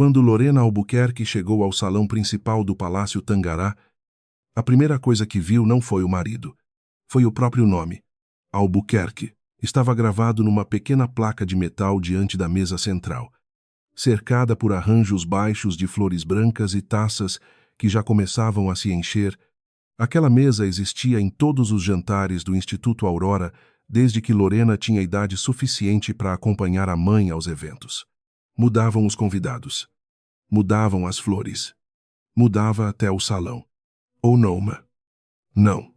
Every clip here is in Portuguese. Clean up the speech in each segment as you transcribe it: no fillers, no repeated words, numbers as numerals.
Quando Lorena Albuquerque chegou ao salão principal do Palácio Tangará, a primeira coisa que viu não foi o marido. Foi o próprio nome. Albuquerque. Estava gravado numa pequena placa de metal diante da mesa central, cercada por arranjos baixos de flores brancas e taças que já começavam a se encher. Aquela mesa existia em todos os jantares do Instituto Aurora desde que Lorena tinha idade suficiente para acompanhar a mãe aos eventos. Mudavam os convidados. Mudavam as flores. Mudava até o salão. Ou Noma. Não.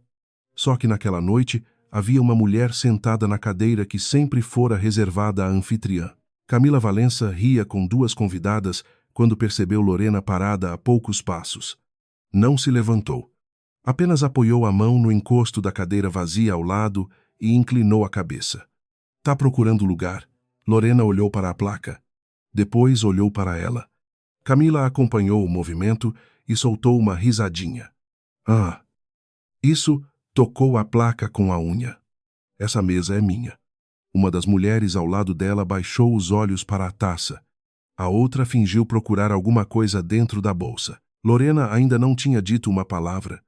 Só que naquela noite havia uma mulher sentada na cadeira que sempre fora reservada à anfitriã. Camila Valença ria com duas convidadas quando percebeu Lorena parada a poucos passos. Não se levantou. Apenas apoiou a mão no encosto da cadeira vazia ao lado e inclinou a cabeça. Tá procurando lugar? Lorena olhou para a placa. Depois olhou para ela. Camila acompanhou o movimento e soltou uma risadinha. Ah! Isso tocou a placa com a unha. Essa mesa é minha. Uma das mulheres ao lado dela baixou os olhos para a taça. A outra fingiu procurar alguma coisa dentro da bolsa. Lorena ainda não tinha dito uma palavra.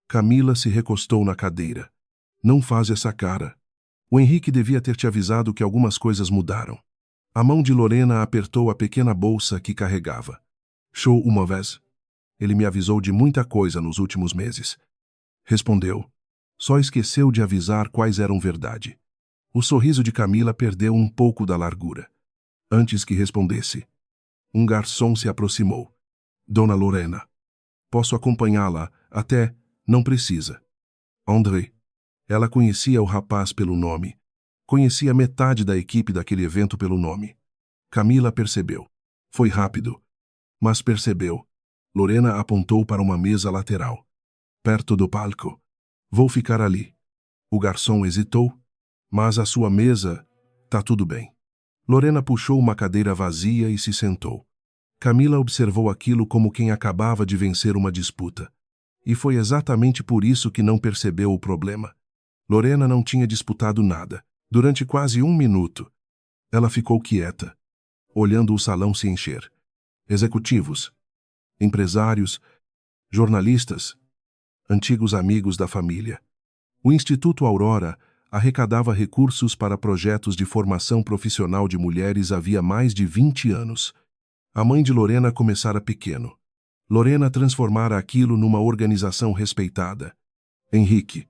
Camila se recostou na cadeira. Não faz essa cara. O Henrique devia ter te avisado que algumas coisas mudaram. A mão de Lorena apertou a pequena bolsa que carregava. Show uma vez. Ele me avisou de muita coisa nos últimos meses. Respondeu. Só esqueceu de avisar quais eram verdade. O sorriso de Camila perdeu um pouco da largura. Antes que respondesse, um garçom se aproximou. Dona Lorena. Posso acompanhá-la até... Não precisa. André. Ela conhecia o rapaz pelo nome. Conhecia metade da equipe daquele evento pelo nome. Camila percebeu. Foi rápido. Mas percebeu. Lorena apontou para uma mesa lateral. Perto do palco. Vou ficar ali. O garçom hesitou. Mas a sua mesa... Tá tudo bem. Lorena puxou uma cadeira vazia e se sentou. Camila observou aquilo como quem acabava de vencer uma disputa. E foi exatamente por isso que não percebeu o problema. Lorena não tinha disputado nada. Durante quase 1 minuto, ela ficou quieta, olhando o salão se encher. Executivos, empresários, jornalistas, antigos amigos da família. O Instituto Aurora arrecadava recursos para projetos de formação profissional de mulheres havia mais de 20 anos. A mãe de Lorena começara pequeno. Lorena transformara aquilo numa organização respeitada. Henrique,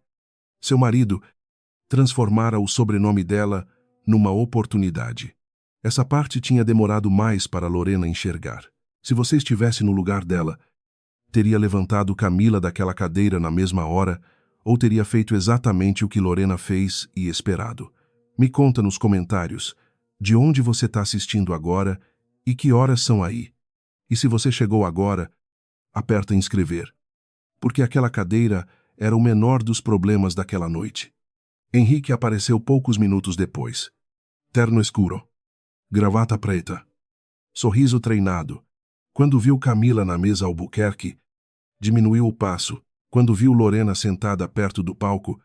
seu marido, transformara o sobrenome dela numa oportunidade. Essa parte tinha demorado mais para Lorena enxergar. Se você estivesse no lugar dela, teria levantado Camila daquela cadeira na mesma hora ou teria feito exatamente o que Lorena fez e esperado. Me conta nos comentários de onde você está assistindo agora e que horas são aí. E se você chegou agora, aperta inscrever, porque aquela cadeira era o menor dos problemas daquela noite. Henrique apareceu poucos minutos depois. Terno escuro. Gravata preta. Sorriso treinado. Quando viu Camila na mesa Albuquerque, diminuiu o passo. Quando viu Lorena sentada perto do palco,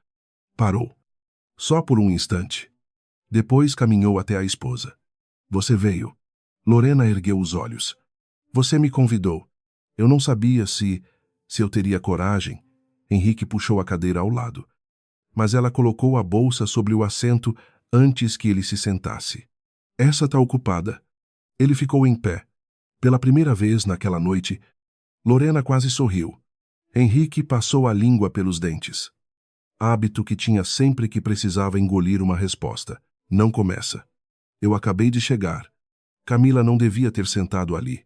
parou. Só por um instante. Depois caminhou até a esposa. Você veio. Lorena ergueu os olhos. Você me convidou. Eu não sabia se eu teria coragem. Henrique puxou a cadeira ao lado. Mas ela colocou a bolsa sobre o assento antes que ele se sentasse. Essa tá ocupada. Ele ficou em pé. Pela primeira vez naquela noite, Lorena quase sorriu. Henrique passou a língua pelos dentes. Hábito que tinha sempre que precisava engolir uma resposta. Não começa. Eu acabei de chegar. Camila não devia ter sentado ali.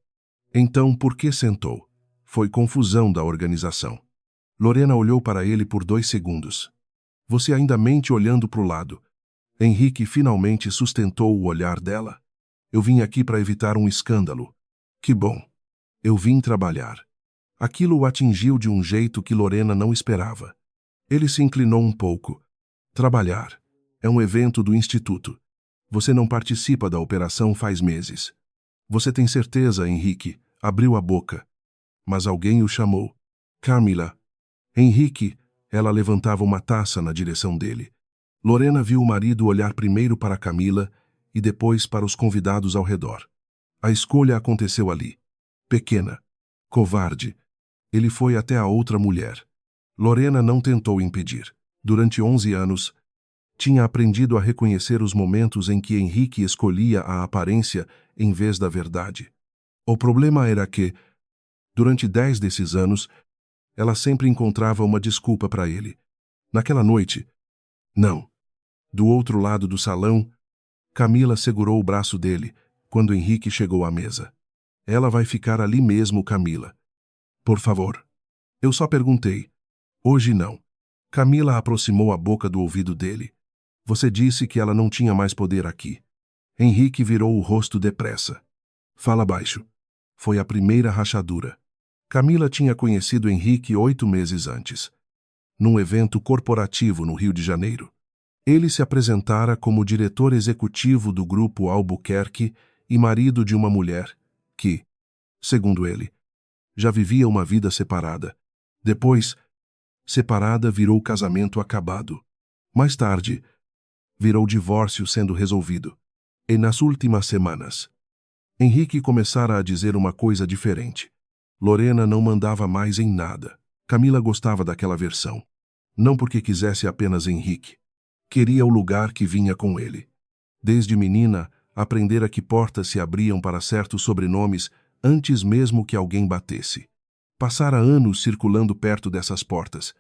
Então, por que sentou? Foi confusão da organização. Lorena olhou para ele por 2 segundos. Você ainda mente olhando para o lado. Henrique finalmente sustentou o olhar dela. Eu vim aqui para evitar um escândalo. Que bom. Eu vim trabalhar. Aquilo o atingiu de um jeito que Lorena não esperava. Ele se inclinou um pouco. Trabalhar. É um evento do Instituto. Você não participa da operação faz meses. Você tem certeza, Henrique? Abriu a boca. Mas alguém o chamou. Camila. Henrique. Ela levantava uma taça na direção dele. Lorena viu o marido olhar primeiro para Camila e depois para os convidados ao redor. A escolha aconteceu ali. Pequena. Covarde. Ele foi até a outra mulher. Lorena não tentou impedir. Durante 11 anos, tinha aprendido a reconhecer os momentos em que Henrique escolhia a aparência em vez da verdade. O problema era que, durante 10 desses anos, ela sempre encontrava uma desculpa para ele. Naquela noite, não. Do outro lado do salão, Camila segurou o braço dele quando Henrique chegou à mesa. Ela vai ficar ali mesmo, Camila. Por favor. Eu só perguntei. Hoje não. Camila aproximou a boca do ouvido dele. Você disse que ela não tinha mais poder aqui. Henrique virou o rosto depressa. Fala baixo. Foi a primeira rachadura. Camila tinha conhecido Henrique 8 meses antes, num evento corporativo no Rio de Janeiro. Ele se apresentara como diretor executivo do grupo Albuquerque e marido de uma mulher que, segundo ele, já vivia uma vida separada. Depois, separada virou casamento acabado. Mais tarde, virou divórcio sendo resolvido. E nas últimas semanas, Henrique começara a dizer uma coisa diferente. Lorena não mandava mais em nada. Camila gostava daquela versão. Não porque quisesse apenas Henrique. Queria o lugar que vinha com ele. Desde menina, aprendera que portas se abriam para certos sobrenomes antes mesmo que alguém batesse. Passara anos circulando perto dessas portas,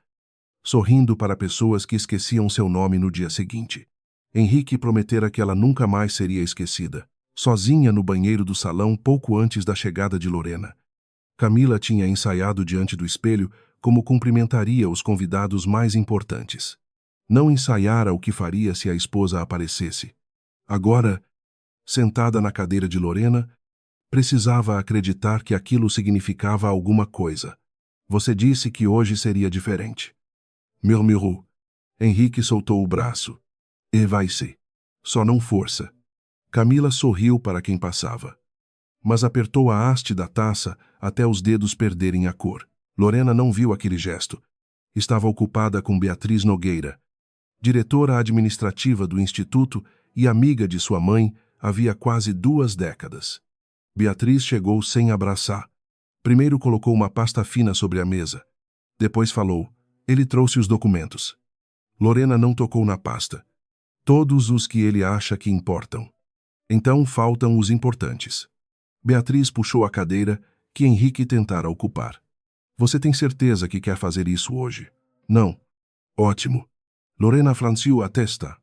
sorrindo para pessoas que esqueciam seu nome no dia seguinte. Henrique prometera que ela nunca mais seria esquecida. Sozinha no banheiro do salão pouco antes da chegada de Lorena, Camila tinha ensaiado diante do espelho como cumprimentaria os convidados mais importantes. Não ensaiara o que faria se a esposa aparecesse. Agora, sentada na cadeira de Lorena, precisava acreditar que aquilo significava alguma coisa. Você disse que hoje seria diferente. Murmurou. Henrique soltou o braço. E vai ser. Só não força. Camila sorriu para quem passava, mas apertou a haste da taça até os dedos perderem a cor. Lorena não viu aquele gesto. Estava ocupada com Beatriz Nogueira, diretora administrativa do Instituto e amiga de sua mãe havia quase 2 décadas. Beatriz chegou sem abraçar. Primeiro colocou uma pasta fina sobre a mesa. Depois falou. Ele trouxe os documentos. Lorena não tocou na pasta. Todos os que ele acha que importam. Então faltam os importantes. Beatriz puxou a cadeira que Henrique tentara ocupar. Você tem certeza que quer fazer isso hoje? Não. Ótimo. Lorena franziu a testa.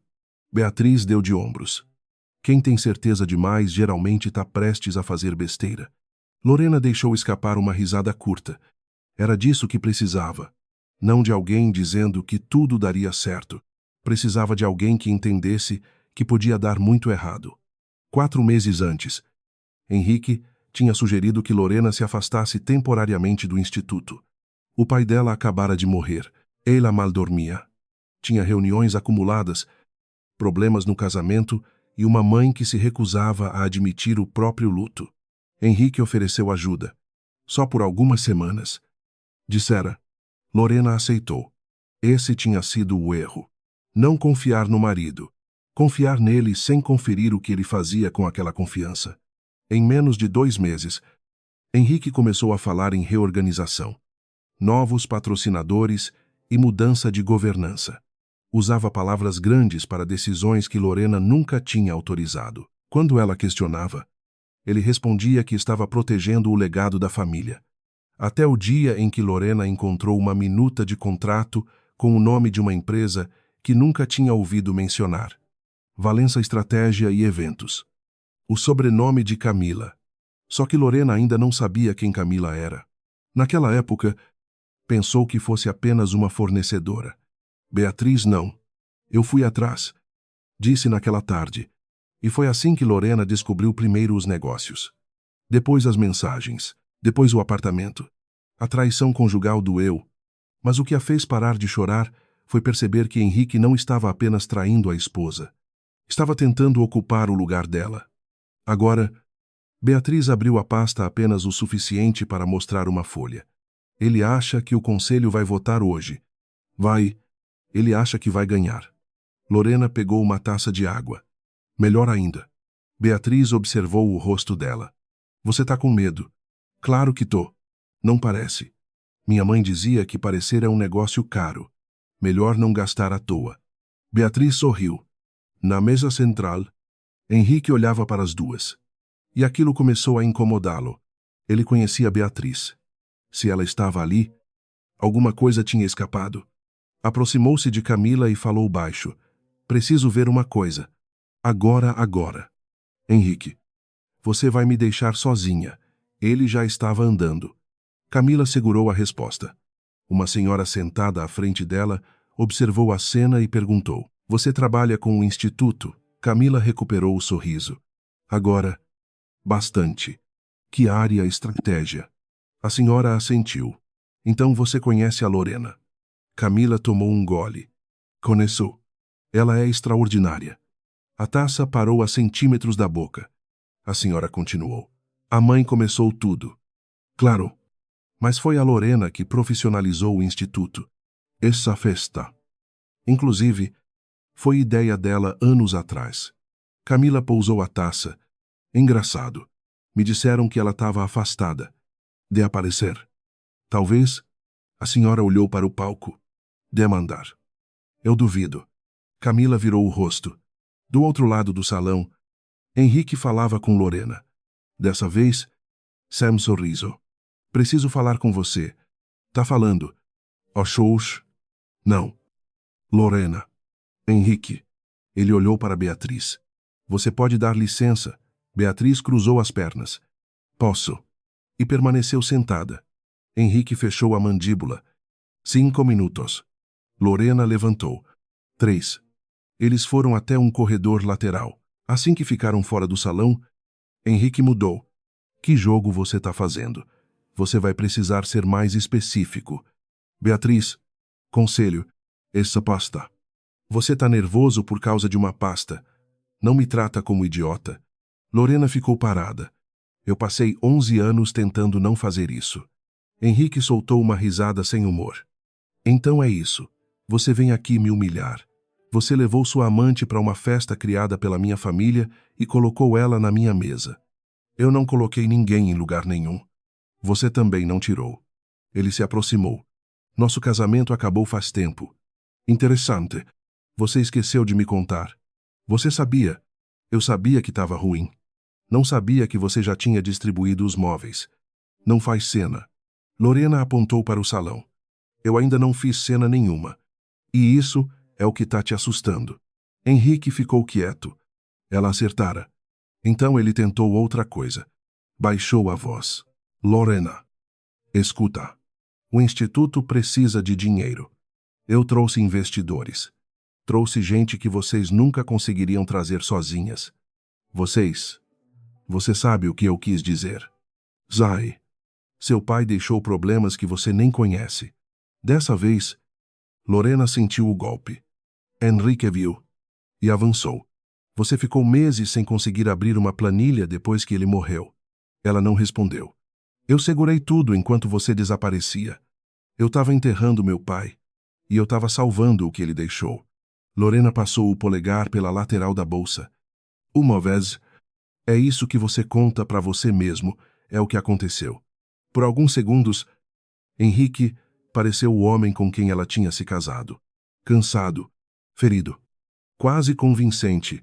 Beatriz deu de ombros. Quem tem certeza demais geralmente está prestes a fazer besteira. Lorena deixou escapar uma risada curta. Era disso que precisava. Não de alguém dizendo que tudo daria certo. Precisava de alguém que entendesse que podia dar muito errado. 4 meses antes, Henrique tinha sugerido que Lorena se afastasse temporariamente do instituto. O pai dela acabara de morrer. Ela mal dormia. Tinha reuniões acumuladas, problemas no casamento e uma mãe que se recusava a admitir o próprio luto. Henrique ofereceu ajuda. Só por algumas semanas. Dissera. Lorena aceitou. Esse tinha sido o erro. Não confiar no marido. Confiar nele sem conferir o que ele fazia com aquela confiança. Em menos de 2 meses, Henrique começou a falar em reorganização, novos patrocinadores e mudança de governança. Usava palavras grandes para decisões que Lorena nunca tinha autorizado. Quando ela questionava, ele respondia que estava protegendo o legado da família. Até o dia em que Lorena encontrou uma minuta de contrato com o nome de uma empresa que nunca tinha ouvido mencionar. Valença Estratégia e Eventos. O sobrenome de Camila. Só que Lorena ainda não sabia quem Camila era. Naquela época, pensou que fosse apenas uma fornecedora. Beatriz não. Eu fui atrás, disse naquela tarde. E foi assim que Lorena descobriu primeiro os negócios. Depois as mensagens. Depois o apartamento. A traição conjugal doeu. Mas o que a fez parar de chorar foi perceber que Henrique não estava apenas traindo a esposa. Estava tentando ocupar o lugar dela. Agora, Beatriz abriu a pasta apenas o suficiente para mostrar uma folha. Ele acha que o conselho vai votar hoje. Vai. Ele acha que vai ganhar. Lorena pegou uma taça de água. Melhor ainda. Beatriz observou o rosto dela. Você está com medo. Claro que tô. Não parece. Minha mãe dizia que parecer é um negócio caro. Melhor não gastar à toa. Beatriz sorriu. Na mesa central, Henrique olhava para as duas. E aquilo começou a incomodá-lo. Ele conhecia Beatriz. Se ela estava ali, alguma coisa tinha escapado. Aproximou-se de Camila e falou baixo. Preciso ver uma coisa. Agora. Henrique, você vai me deixar sozinha. Ele já estava andando. Camila segurou a resposta. Uma senhora sentada à frente dela observou a cena e perguntou: Você trabalha com o instituto? Camila recuperou o sorriso. Agora, bastante. Que área estratégia? A senhora assentiu. Então você conhece a Lorena. Camila tomou um gole. Conheço. Ela é extraordinária. A taça parou a centímetros da boca. A senhora continuou. A mãe começou tudo. Claro. Mas foi a Lorena que profissionalizou o instituto. Essa festa. Inclusive, foi ideia dela anos atrás. Camila pousou a taça. Engraçado. Me disseram que ela estava afastada. De aparecer. Talvez. A senhora olhou para o palco. De mandar. Eu duvido. Camila virou o rosto. Do outro lado do salão, Henrique falava com Lorena. Dessa vez, Sam sorriso. Preciso falar com você. Tá falando. Oxôs. Não. Lorena. Henrique. Ele olhou para Beatriz. Você pode dar licença? Beatriz cruzou as pernas. Posso. E permaneceu sentada. Henrique fechou a mandíbula. 5 minutos. Lorena levantou. 3. Eles foram até um corredor lateral. Assim que ficaram fora do salão, Henrique mudou. Que jogo você está fazendo? Você vai precisar ser mais específico. Beatriz, conselho, essa pasta. Você está nervoso por causa de uma pasta. Não me trata como idiota. Lorena ficou parada. Eu passei 11 anos tentando não fazer isso. Henrique soltou uma risada sem humor. Então é isso. Você vem aqui me humilhar. Você levou sua amante para uma festa criada pela minha família e colocou ela na minha mesa. Eu não coloquei ninguém em lugar nenhum. Você também não tirou. Ele se aproximou. Nosso casamento acabou faz tempo. Interessante. Você esqueceu de me contar. Você sabia. Eu sabia que estava ruim. Não sabia que você já tinha distribuído os móveis. Não faz cena. Lorena apontou para o salão. Eu ainda não fiz cena nenhuma. E isso é o que está te assustando. Henrique ficou quieto. Ela acertara. Então ele tentou outra coisa. Baixou a voz. Lorena. Escuta. O instituto precisa de dinheiro. Eu trouxe investidores. Trouxe gente que vocês nunca conseguiriam trazer sozinhas. Você sabe o que eu quis dizer. Zai. Seu pai deixou problemas que você nem conhece. Dessa vez, Lorena sentiu o golpe. Henrique viu. E avançou. Você ficou meses sem conseguir abrir uma planilha depois que ele morreu. Ela não respondeu. Eu segurei tudo enquanto você desaparecia. Eu estava enterrando meu pai. E eu estava salvando o que ele deixou. Lorena passou o polegar pela lateral da bolsa. Uma vez, é isso que você conta para você mesmo, é o que aconteceu. Por alguns segundos, Henrique pareceu o homem com quem ela tinha se casado. Cansado, ferido, quase convincente.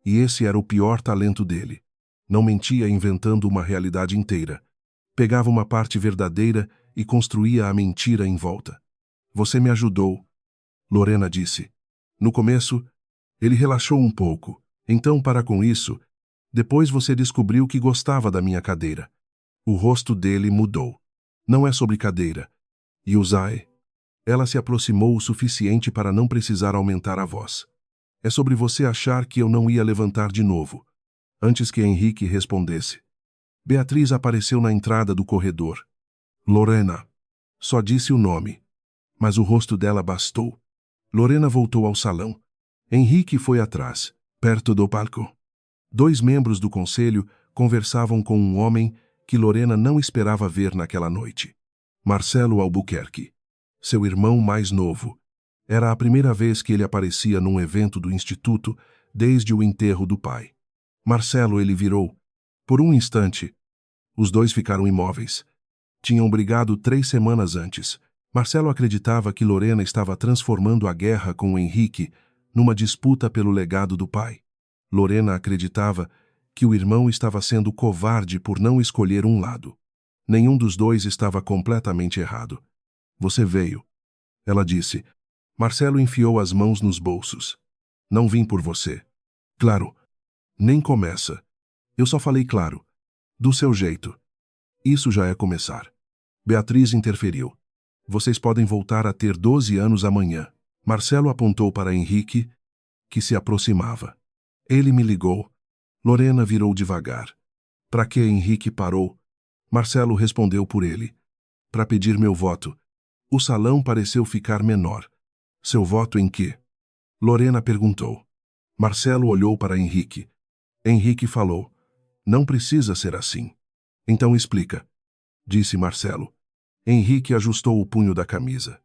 E esse era o pior talento dele. Não mentia inventando uma realidade inteira. Pegava uma parte verdadeira e construía a mentira em volta. Você me ajudou, Lorena disse. No começo, ele relaxou um pouco. Então, para com isso, depois você descobriu que gostava da minha cadeira. O rosto dele mudou. Não é sobre cadeira. E Uzai. Ela se aproximou o suficiente para não precisar aumentar a voz. É sobre você achar que eu não ia levantar de novo. Antes que Henrique respondesse. Beatriz apareceu na entrada do corredor. Lorena. Só disse o nome. Mas o rosto dela bastou. Lorena voltou ao salão. Henrique foi atrás, perto do palco. 2 membros do conselho conversavam com um homem que Lorena não esperava ver naquela noite. Marcelo Albuquerque. Seu irmão mais novo. Era a primeira vez que ele aparecia num evento do instituto desde o enterro do pai. Marcelo ele virou. Por um instante, Os dois ficaram imóveis. Tinham brigado 3 semanas antes. Marcelo acreditava que Lorena estava transformando a guerra com o Henrique numa disputa pelo legado do pai. Lorena acreditava que o irmão estava sendo covarde por não escolher um lado. Nenhum dos dois estava completamente errado. Você veio, ela disse. Marcelo enfiou as mãos nos bolsos. Não vim por você. Claro, nem começa. Eu só falei claro. Do seu jeito. Isso já é começar. Beatriz interferiu. Vocês podem voltar a ter 12 anos amanhã. Marcelo apontou para Henrique, que se aproximava. Ele me ligou. Lorena virou devagar. Para que Henrique parou? Marcelo respondeu por ele. Para pedir meu voto. O salão pareceu ficar menor. Seu voto em quê? Lorena perguntou. Marcelo olhou para Henrique. Henrique falou. Não precisa ser assim. Então explica, disse Marcelo. Henrique ajustou o punho da camisa.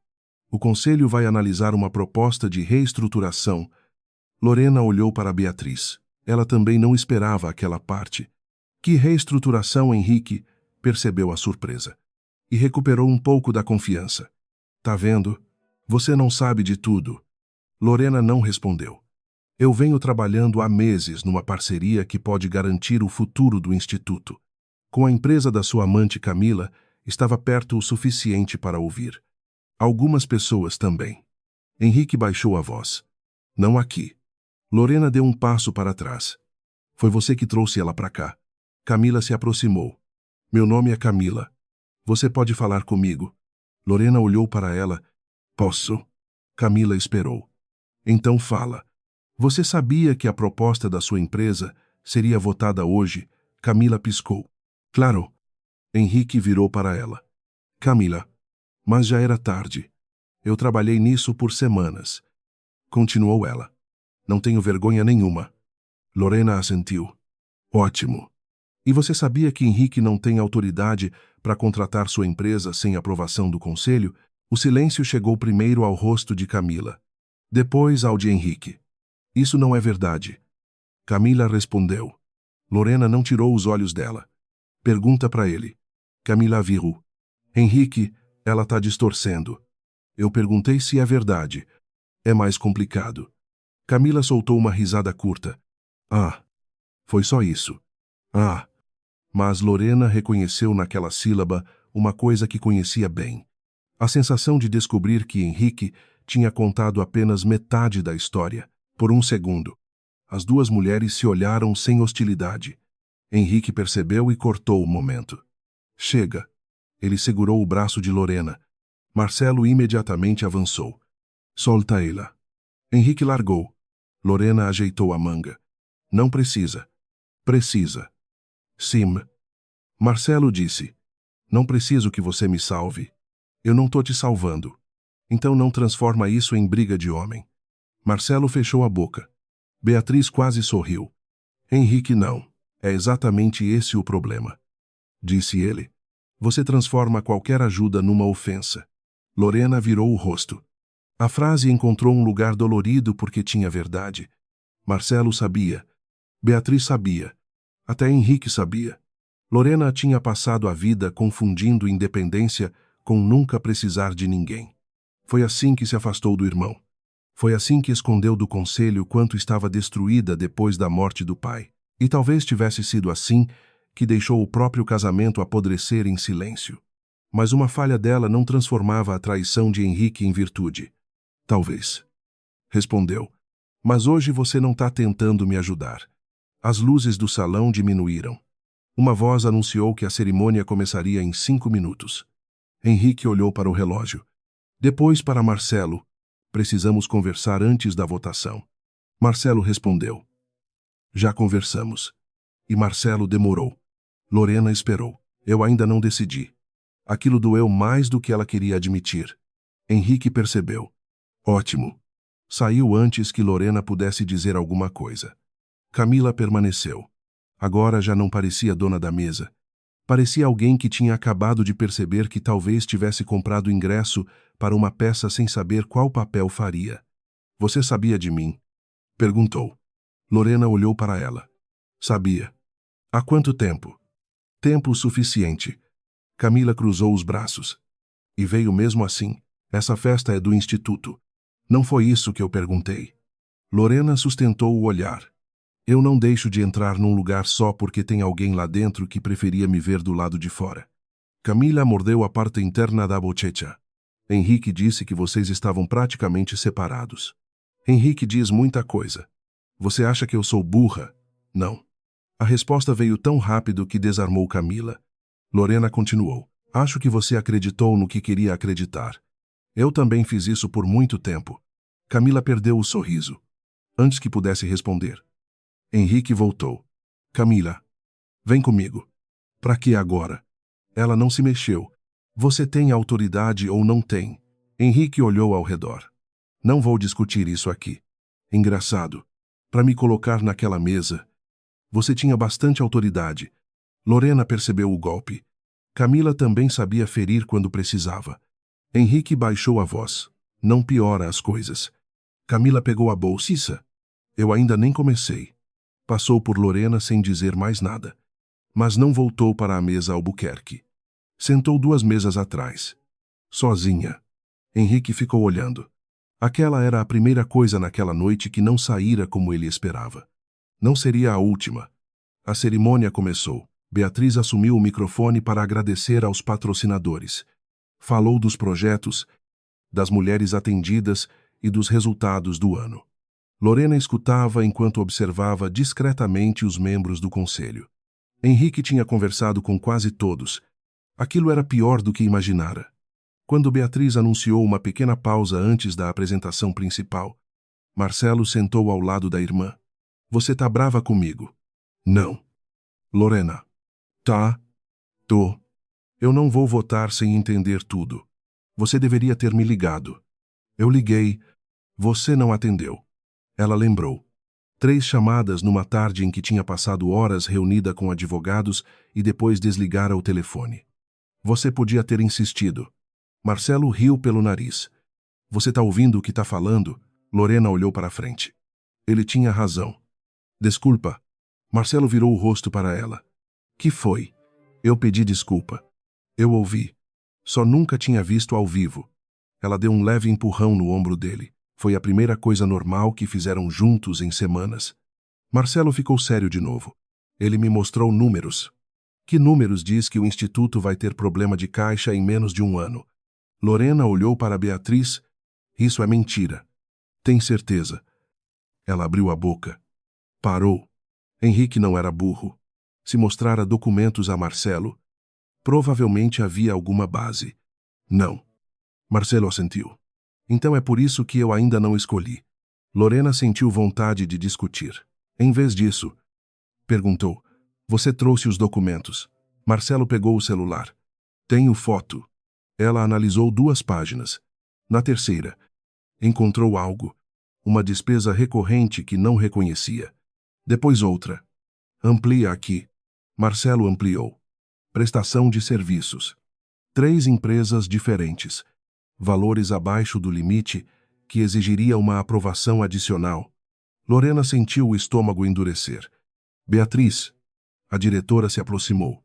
O conselho vai analisar uma proposta de reestruturação. Lorena olhou para Beatriz. Ela também não esperava aquela parte. Que reestruturação, Henrique? Percebeu a surpresa. E recuperou um pouco da confiança. Tá vendo? Você não sabe de tudo. Lorena não respondeu. Eu venho trabalhando há meses numa parceria que pode garantir o futuro do Instituto. Com a empresa da sua amante Camila, estava perto o suficiente para ouvir. Algumas pessoas também. Henrique baixou a voz. Não aqui. Lorena deu um passo para trás. Foi você que trouxe ela para cá. Camila se aproximou. Meu nome é Camila. Você pode falar comigo? Lorena olhou para ela. Posso? Camila esperou. Então fala. Você sabia que a proposta da sua empresa seria votada hoje? Camila piscou. Claro. Henrique virou para ela. Camila. Mas já era tarde. Eu trabalhei nisso por semanas. Continuou ela. Não tenho vergonha nenhuma. Lorena assentiu. Ótimo. E você sabia que Henrique não tem autoridade para contratar sua empresa sem aprovação do conselho? O silêncio chegou primeiro ao rosto de Camila. Depois ao de Henrique. Isso não é verdade. Camila respondeu. Lorena não tirou os olhos dela. Pergunta para ele. Camila viu. Henrique, ela tá distorcendo. Eu perguntei se é verdade. É mais complicado. Camila soltou uma risada curta. Ah, foi só isso. Ah. Mas Lorena reconheceu naquela sílaba uma coisa que conhecia bem. A sensação de descobrir que Henrique tinha contado apenas metade da história. Por um segundo. As duas mulheres se olharam sem hostilidade. Henrique percebeu e cortou o momento. Chega. Ele segurou o braço de Lorena. Marcelo imediatamente avançou. Solta ela. Henrique largou. Lorena ajeitou a manga. Não precisa. Precisa. Sim. Marcelo disse. Não preciso que você me salve. Eu não tô te salvando. Então não transforma isso em briga de homem. Marcelo fechou a boca. Beatriz quase sorriu. Henrique não. É exatamente esse o problema. Disse ele. Você transforma qualquer ajuda numa ofensa. Lorena virou o rosto. A frase encontrou um lugar dolorido porque tinha verdade. Marcelo sabia. Beatriz sabia. Até Henrique sabia. Lorena tinha passado a vida confundindo independência com nunca precisar de ninguém. Foi assim que se afastou do irmão. Foi assim que escondeu do conselho quanto estava destruída depois da morte do pai. E talvez tivesse sido assim que deixou o próprio casamento apodrecer em silêncio. Mas uma falha dela não transformava a traição de Henrique em virtude. Talvez. Respondeu. Mas hoje você não está tentando me ajudar. As luzes do salão diminuíram. Uma voz anunciou que a cerimônia começaria em 5 minutos. Henrique olhou para o relógio. Depois para Marcelo. Precisamos conversar antes da votação. Marcelo respondeu. Já conversamos. E Marcelo demorou. Lorena esperou. Eu ainda não decidi. Aquilo doeu mais do que ela queria admitir. Henrique percebeu. Ótimo. Saiu antes que Lorena pudesse dizer alguma coisa. Camila permaneceu. Agora já não parecia dona da mesa. Parecia alguém que tinha acabado de perceber que talvez tivesse comprado ingresso para uma peça sem saber qual papel faria. Você sabia de mim? Perguntou. Lorena olhou para ela. Sabia. Há quanto tempo? Tempo suficiente. Camila cruzou os braços. E veio mesmo assim. Essa festa é do instituto. Não foi isso que eu perguntei. Lorena sustentou o olhar. Eu não deixo de entrar num lugar só porque tem alguém lá dentro que preferia me ver do lado de fora. Camila mordeu a parte interna da bochecha. Henrique disse que vocês estavam praticamente separados. Henrique diz muita coisa. Você acha que eu sou burra? Não. A resposta veio tão rápido que desarmou Camila. Lorena continuou. Acho que você acreditou no que queria acreditar. Eu também fiz isso por muito tempo. Camila perdeu o sorriso. Antes que pudesse responder. Henrique voltou. Camila, vem comigo. Pra que agora? Ela não se mexeu. Você tem autoridade ou não tem? Henrique olhou ao redor. Não vou discutir isso aqui. Engraçado. Para me colocar naquela mesa. Você tinha bastante autoridade. Lorena percebeu o golpe. Camila também sabia ferir quando precisava. Henrique baixou a voz. Não piora as coisas. Camila pegou a bolsiça. Eu ainda nem comecei. Passou por Lorena sem dizer mais nada. Mas não voltou para a mesa Albuquerque. Sentou 2 mesas atrás. Sozinha. Henrique ficou olhando. Aquela era a primeira coisa naquela noite que não saíra como ele esperava. Não seria a última. A cerimônia começou. Beatriz assumiu o microfone para agradecer aos patrocinadores. Falou dos projetos, das mulheres atendidas e dos resultados do ano. Lorena escutava enquanto observava discretamente os membros do conselho. Henrique tinha conversado com quase todos. Aquilo era pior do que imaginara. Quando Beatriz anunciou uma pequena pausa antes da apresentação principal, Marcelo sentou ao lado da irmã. Você tá brava comigo? Não. Lorena. Tá. Tô. Eu não vou votar sem entender tudo. Você deveria ter me ligado. Eu liguei. Você não atendeu. Ela lembrou. 3 chamadas numa tarde em que tinha passado horas reunida com advogados e depois desligara o telefone. Você podia ter insistido. Marcelo riu pelo nariz. Você tá ouvindo o que tá falando? Lorena olhou para frente. Ele tinha razão. Desculpa. Marcelo virou o rosto para ela. Que foi? Eu pedi desculpa. Eu ouvi. Só nunca tinha visto ao vivo. Ela deu um leve empurrão no ombro dele. Foi a primeira coisa normal que fizeram juntos em semanas. Marcelo ficou sério de novo. Ele me mostrou números. Que números diz que o instituto vai ter problema de caixa em menos de 1 ano? Lorena olhou para Beatriz. Isso é mentira. Tem certeza? Ela abriu a boca. Parou. Henrique não era burro. Se mostrara documentos a Marcelo, provavelmente havia alguma base. Não. Marcelo assentiu. Então é por isso que eu ainda não escolhi. Lorena sentiu vontade de discutir. Em vez disso, perguntou, você trouxe os documentos. Marcelo pegou o celular. Tenho foto. Ela analisou 2 páginas. Na terceira, encontrou algo. Uma despesa recorrente que não reconhecia. Depois outra. Amplia aqui. Marcelo ampliou. Prestação de serviços. 3 empresas diferentes. Valores abaixo do limite que exigiria uma aprovação adicional. Lorena sentiu o estômago endurecer. Beatriz. A diretora se aproximou.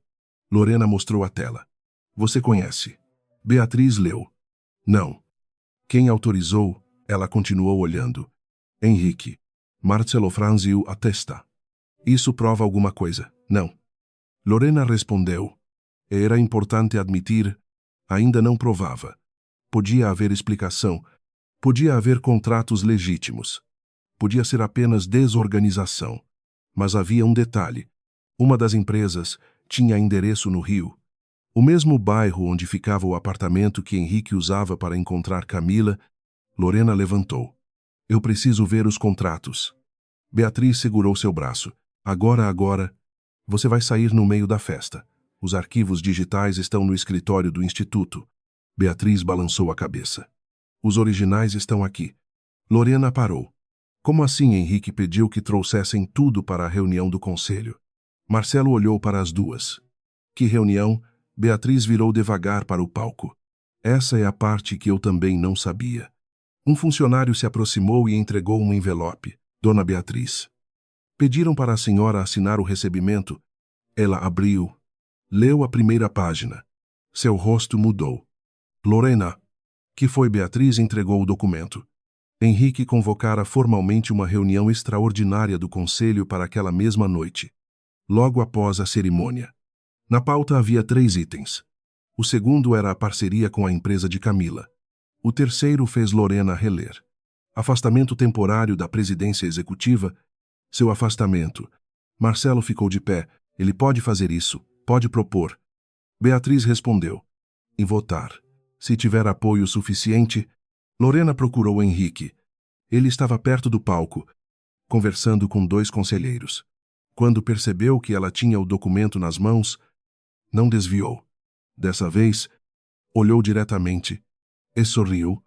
Lorena mostrou a tela. Você conhece. Beatriz leu. Não. Quem autorizou? Ela continuou olhando. Henrique. Marcelo franziu a testa. Isso prova alguma coisa? Não. Lorena respondeu. Era importante admitir, ainda não provava. Podia haver explicação. Podia haver contratos legítimos. Podia ser apenas desorganização. Mas havia um detalhe. Uma das empresas tinha endereço no Rio. O mesmo bairro onde ficava o apartamento que Henrique usava para encontrar Camila. Lorena levantou. Eu preciso ver os contratos. Beatriz segurou seu braço. Agora, você vai sair no meio da festa. Os arquivos digitais estão no escritório do instituto. Beatriz balançou a cabeça. Os originais estão aqui. Lorena parou. Como assim Henrique pediu que trouxessem tudo para a reunião do conselho? Marcelo olhou para as 2. Que reunião? Beatriz virou devagar para o palco. Essa é a parte que eu também não sabia. Um funcionário se aproximou e entregou um envelope. Dona Beatriz. Pediram para a senhora assinar o recebimento. Ela abriu. Leu a primeira página. Seu rosto mudou. Lorena, que foi Beatriz, entregou o documento. Henrique convocara formalmente uma reunião extraordinária do conselho para aquela mesma noite, logo após a cerimônia. Na pauta havia 3 itens. O segundo era a parceria com a empresa de Camila. O terceiro fez Lorena reler. Afastamento temporário da presidência executiva. Seu afastamento. Marcelo ficou de pé. Ele pode fazer isso, pode propor. Beatriz respondeu. Em votar. Se tiver apoio suficiente. Lorena procurou Henrique. Ele estava perto do palco, conversando com 2 conselheiros. Quando percebeu que ela tinha o documento nas mãos, não desviou. Dessa vez, olhou diretamente e sorriu.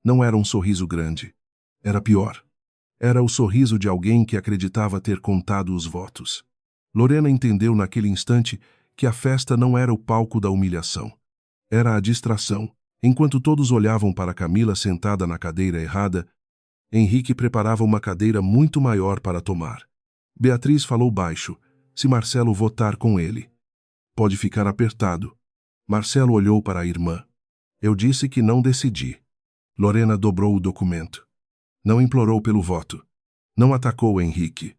Não era um sorriso grande. Era pior. Era o sorriso de alguém que acreditava ter contado os votos. Lorena entendeu naquele instante que a festa não era o palco da humilhação. Era a distração. Enquanto todos olhavam para Camila sentada na cadeira errada, Henrique preparava uma cadeira muito maior para tomar. Beatriz falou baixo. Se Marcelo votar com ele, pode ficar apertado. Marcelo olhou para a irmã. Eu disse que não decidi. Lorena dobrou o documento. Não implorou pelo voto. Não atacou Henrique.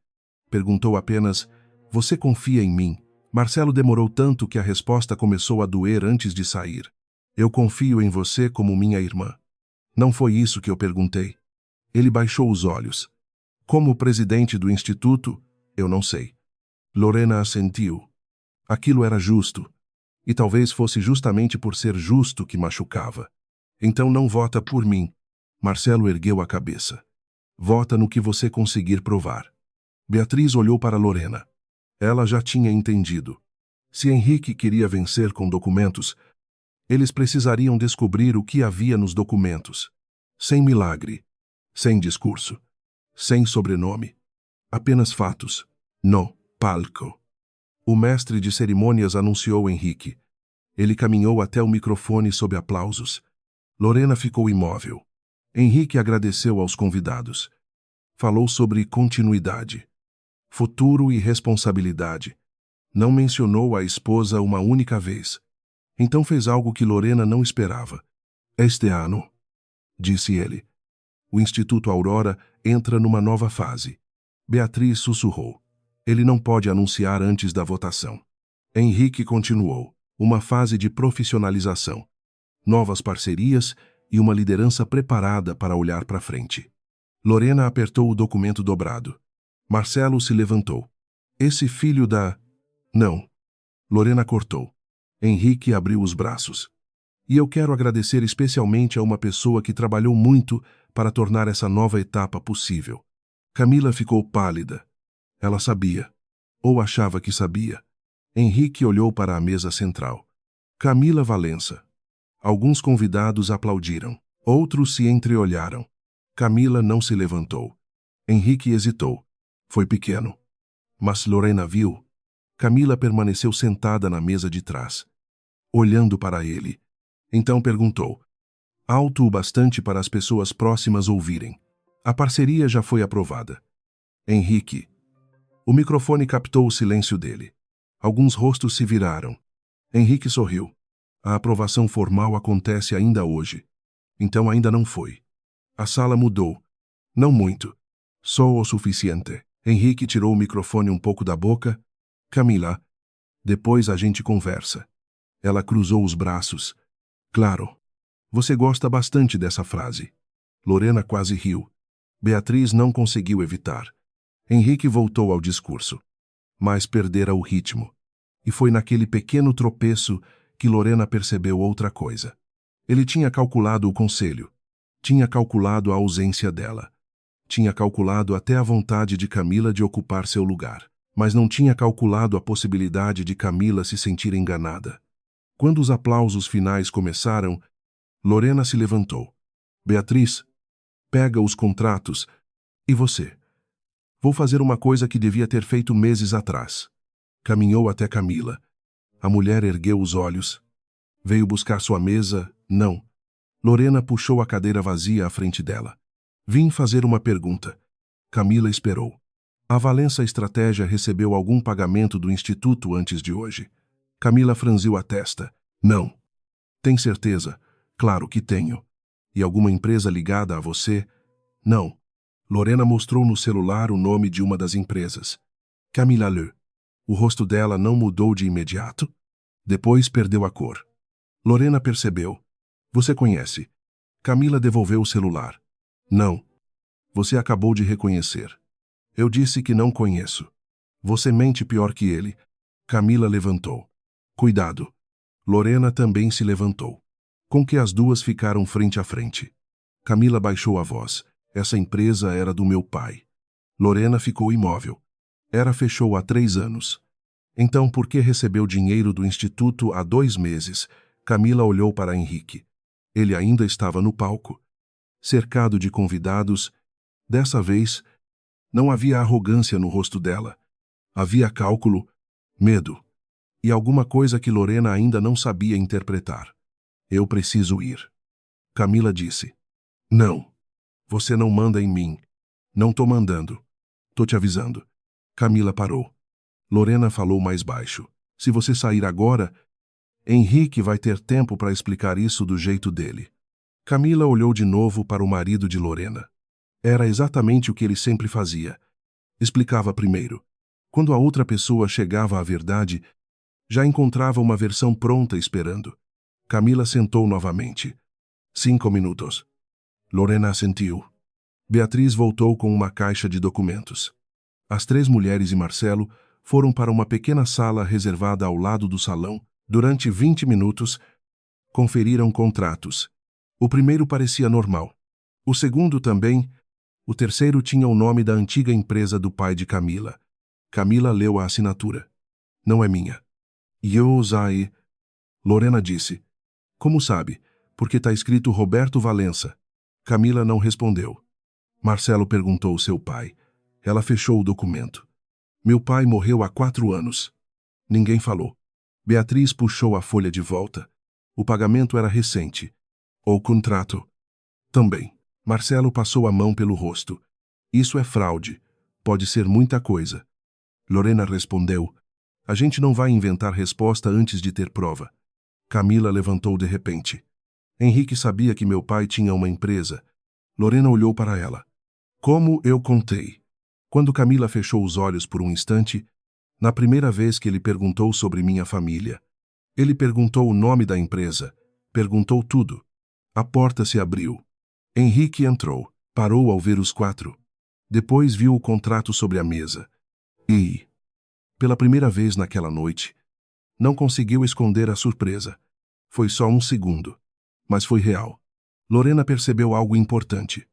Perguntou apenas, você confia em mim? Marcelo demorou tanto que a resposta começou a doer antes de sair. Eu confio em você como minha irmã. Não foi isso que eu perguntei. Ele baixou os olhos. Como presidente do instituto, eu não sei. Lorena assentiu. Aquilo era justo. E talvez fosse justamente por ser justo que machucava. Então não vota por mim. Marcelo ergueu a cabeça. Vota no que você conseguir provar. Beatriz olhou para Lorena. Ela já tinha entendido. Se Henrique queria vencer com documentos, eles precisariam descobrir o que havia nos documentos. Sem milagre. Sem discurso. Sem sobrenome. Apenas fatos. No palco. O mestre de cerimônias anunciou Henrique. Ele caminhou até o microfone sob aplausos. Lorena ficou imóvel. Henrique agradeceu aos convidados. Falou sobre continuidade, futuro e responsabilidade. Não mencionou a esposa uma única vez. Então fez algo que Lorena não esperava. Este ano, disse ele, o Instituto Aurora entra numa nova fase. Beatriz sussurrou. Ele não pode anunciar antes da votação. Henrique continuou. Uma fase de profissionalização. Novas parcerias e uma liderança preparada para olhar para frente. Lorena apertou o documento dobrado. Marcelo se levantou. Esse filho da... Não. Lorena cortou. Henrique abriu os braços. E eu quero agradecer especialmente a uma pessoa que trabalhou muito para tornar essa nova etapa possível. Camila ficou pálida. Ela sabia. Ou achava que sabia. Henrique olhou para a mesa central. Camila Valença. Alguns convidados aplaudiram. Outros se entreolharam. Camila não se levantou. Henrique hesitou. Foi pequeno. Mas Lorena viu. Camila permaneceu sentada na mesa de trás, olhando para ele. Então perguntou, alto o bastante para as pessoas próximas ouvirem. A parceria já foi aprovada. Henrique. O microfone captou o silêncio dele. Alguns rostos se viraram. Henrique sorriu. A aprovação formal acontece ainda hoje. Então ainda não foi. A sala mudou. Não muito. Só o suficiente. Henrique tirou o microfone um pouco da boca. Camila. Depois a gente conversa. Ela cruzou os braços. Claro. Você gosta bastante dessa frase. Lorena quase riu. Beatriz não conseguiu evitar. Henrique voltou ao discurso. Mas perdera o ritmo. E foi naquele pequeno tropeço que Lorena percebeu outra coisa. Ele tinha calculado o conselho. Tinha calculado a ausência dela. Tinha calculado até a vontade de Camila de ocupar seu lugar. Mas não tinha calculado a possibilidade de Camila se sentir enganada. Quando os aplausos finais começaram, Lorena se levantou. Beatriz, pega os contratos. E você? Vou fazer uma coisa que devia ter feito meses atrás. Caminhou até Camila. A mulher ergueu os olhos. Veio buscar sua mesa? Não. Lorena puxou a cadeira vazia à frente dela. Vim fazer uma pergunta. Camila esperou. A Valença Estratégia recebeu algum pagamento do Instituto antes de hoje? Camila franziu a testa. Não. Tem certeza? Claro que tenho. E alguma empresa ligada a você? Não. Lorena mostrou no celular o nome de uma das empresas. Camila Le. O rosto dela não mudou de imediato. Depois perdeu a cor. Lorena percebeu. Você conhece. Camila devolveu o celular. Não. Você acabou de reconhecer. Eu disse que não conheço. Você mente pior que ele. Camila levantou. Cuidado. Lorena também se levantou. Com que as duas ficaram frente a frente. Camila baixou a voz. Essa empresa era do meu pai. Lorena ficou imóvel. Ela fechou há 3 anos. Então, por que recebeu dinheiro do instituto há 2 meses? Camila olhou para Henrique. Ele ainda estava no palco. Cercado de convidados, dessa vez, não havia arrogância no rosto dela. Havia cálculo, medo e alguma coisa que Lorena ainda não sabia interpretar. Eu preciso ir. Camila disse. Não. Você não manda em mim. Não tô mandando. Tô te avisando. Camila parou. Lorena falou mais baixo. Se você sair agora, Henrique vai ter tempo para explicar isso do jeito dele. Camila olhou de novo para o marido de Lorena. Era exatamente o que ele sempre fazia. Explicava primeiro. Quando a outra pessoa chegava à verdade, já encontrava uma versão pronta esperando. Camila sentou novamente. 5 minutos. Lorena assentiu. Beatriz voltou com uma caixa de documentos. As 3 mulheres e Marcelo foram para uma pequena sala reservada ao lado do salão. Durante 20 minutos, conferiram contratos. O primeiro parecia normal. O segundo também. O terceiro tinha o nome da antiga empresa do pai de Camila. Camila leu a assinatura. Não é minha. Yosai. Lorena disse. Como sabe? Porque está escrito Roberto Valença. Camila não respondeu. Marcelo perguntou ao seu pai. Ela fechou o documento. Meu pai morreu há 4 anos. Ninguém falou. Beatriz puxou a folha de volta. O pagamento era recente. O contrato. Também. Marcelo passou a mão pelo rosto. Isso é fraude. Pode ser muita coisa. Lorena respondeu. A gente não vai inventar resposta antes de ter prova. Camila levantou de repente. Henrique sabia que meu pai tinha uma empresa. Lorena olhou para ela. Como eu contei. Quando Camila fechou os olhos por um instante, na primeira vez que ele perguntou sobre minha família, ele perguntou o nome da empresa, perguntou tudo. A porta se abriu. Henrique entrou, parou ao ver os 4. Depois viu o contrato sobre a mesa. E, pela primeira vez naquela noite, não conseguiu esconder a surpresa. Foi só um segundo, mas foi real. Lorena percebeu algo importante.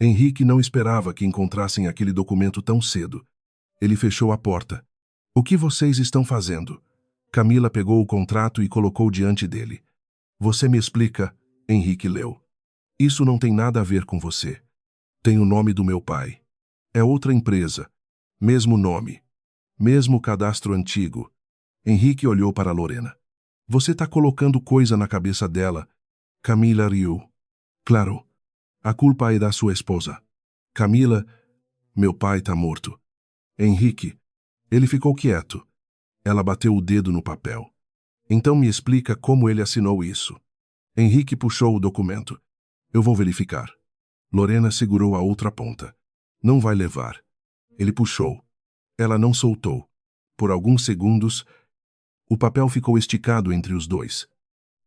Henrique não esperava que encontrassem aquele documento tão cedo. Ele fechou a porta. O que vocês estão fazendo? Camila pegou o contrato e colocou diante dele. Você me explica, Henrique leu. Isso não tem nada a ver com você. Tem o nome do meu pai. É outra empresa. Mesmo nome. Mesmo cadastro antigo. Henrique olhou para Lorena. Você está colocando coisa na cabeça dela. Camila riu. Claro. A culpa é da sua esposa. Camila, meu pai está morto. Henrique, ele ficou quieto. Ela bateu o dedo no papel. Então me explica como ele assinou isso. Henrique puxou o documento. Eu vou verificar. Lorena segurou a outra ponta. Não vai levar. Ele puxou. Ela não soltou. Por alguns segundos, o papel ficou esticado entre os dois.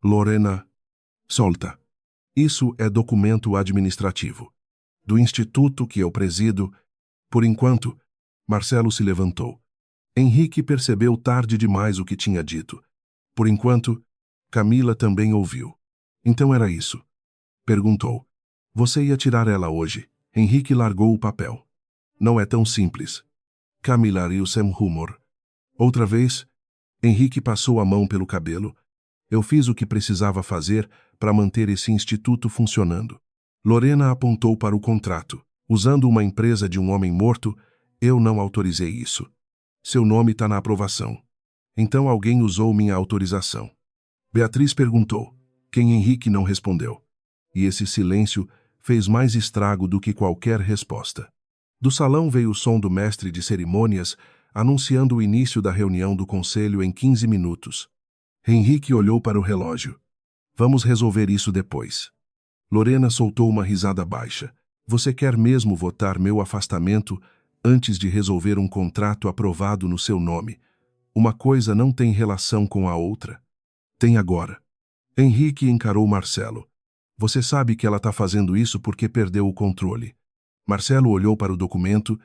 Lorena, solta. Isso é documento administrativo. Do instituto que eu presido. Por enquanto, Marcelo se levantou. Henrique percebeu tarde demais o que tinha dito. Por enquanto, Camila também ouviu. Então era isso. Perguntou. Você ia tirar ela hoje. Henrique largou o papel. Não é tão simples. Camila riu sem humor. Outra vez, Henrique passou a mão pelo cabelo. Eu fiz o que precisava fazer para manter esse instituto funcionando. Lorena apontou para o contrato. Usando uma empresa de um homem morto, eu não autorizei isso. Seu nome está na aprovação. Então alguém usou minha autorização. Beatriz perguntou. Quem Henrique não respondeu. E esse silêncio fez mais estrago do que qualquer resposta. Do salão veio o som do mestre de cerimônias, anunciando o início da reunião do conselho em 15 minutos. Henrique olhou para o relógio. Vamos resolver isso depois. Lorena soltou uma risada baixa. Você quer mesmo votar meu afastamento antes de resolver um contrato aprovado no seu nome? Uma coisa não tem relação com a outra. Tem agora. Henrique encarou Marcelo. Você sabe que ela está fazendo isso porque perdeu o controle. Marcelo olhou para o documento.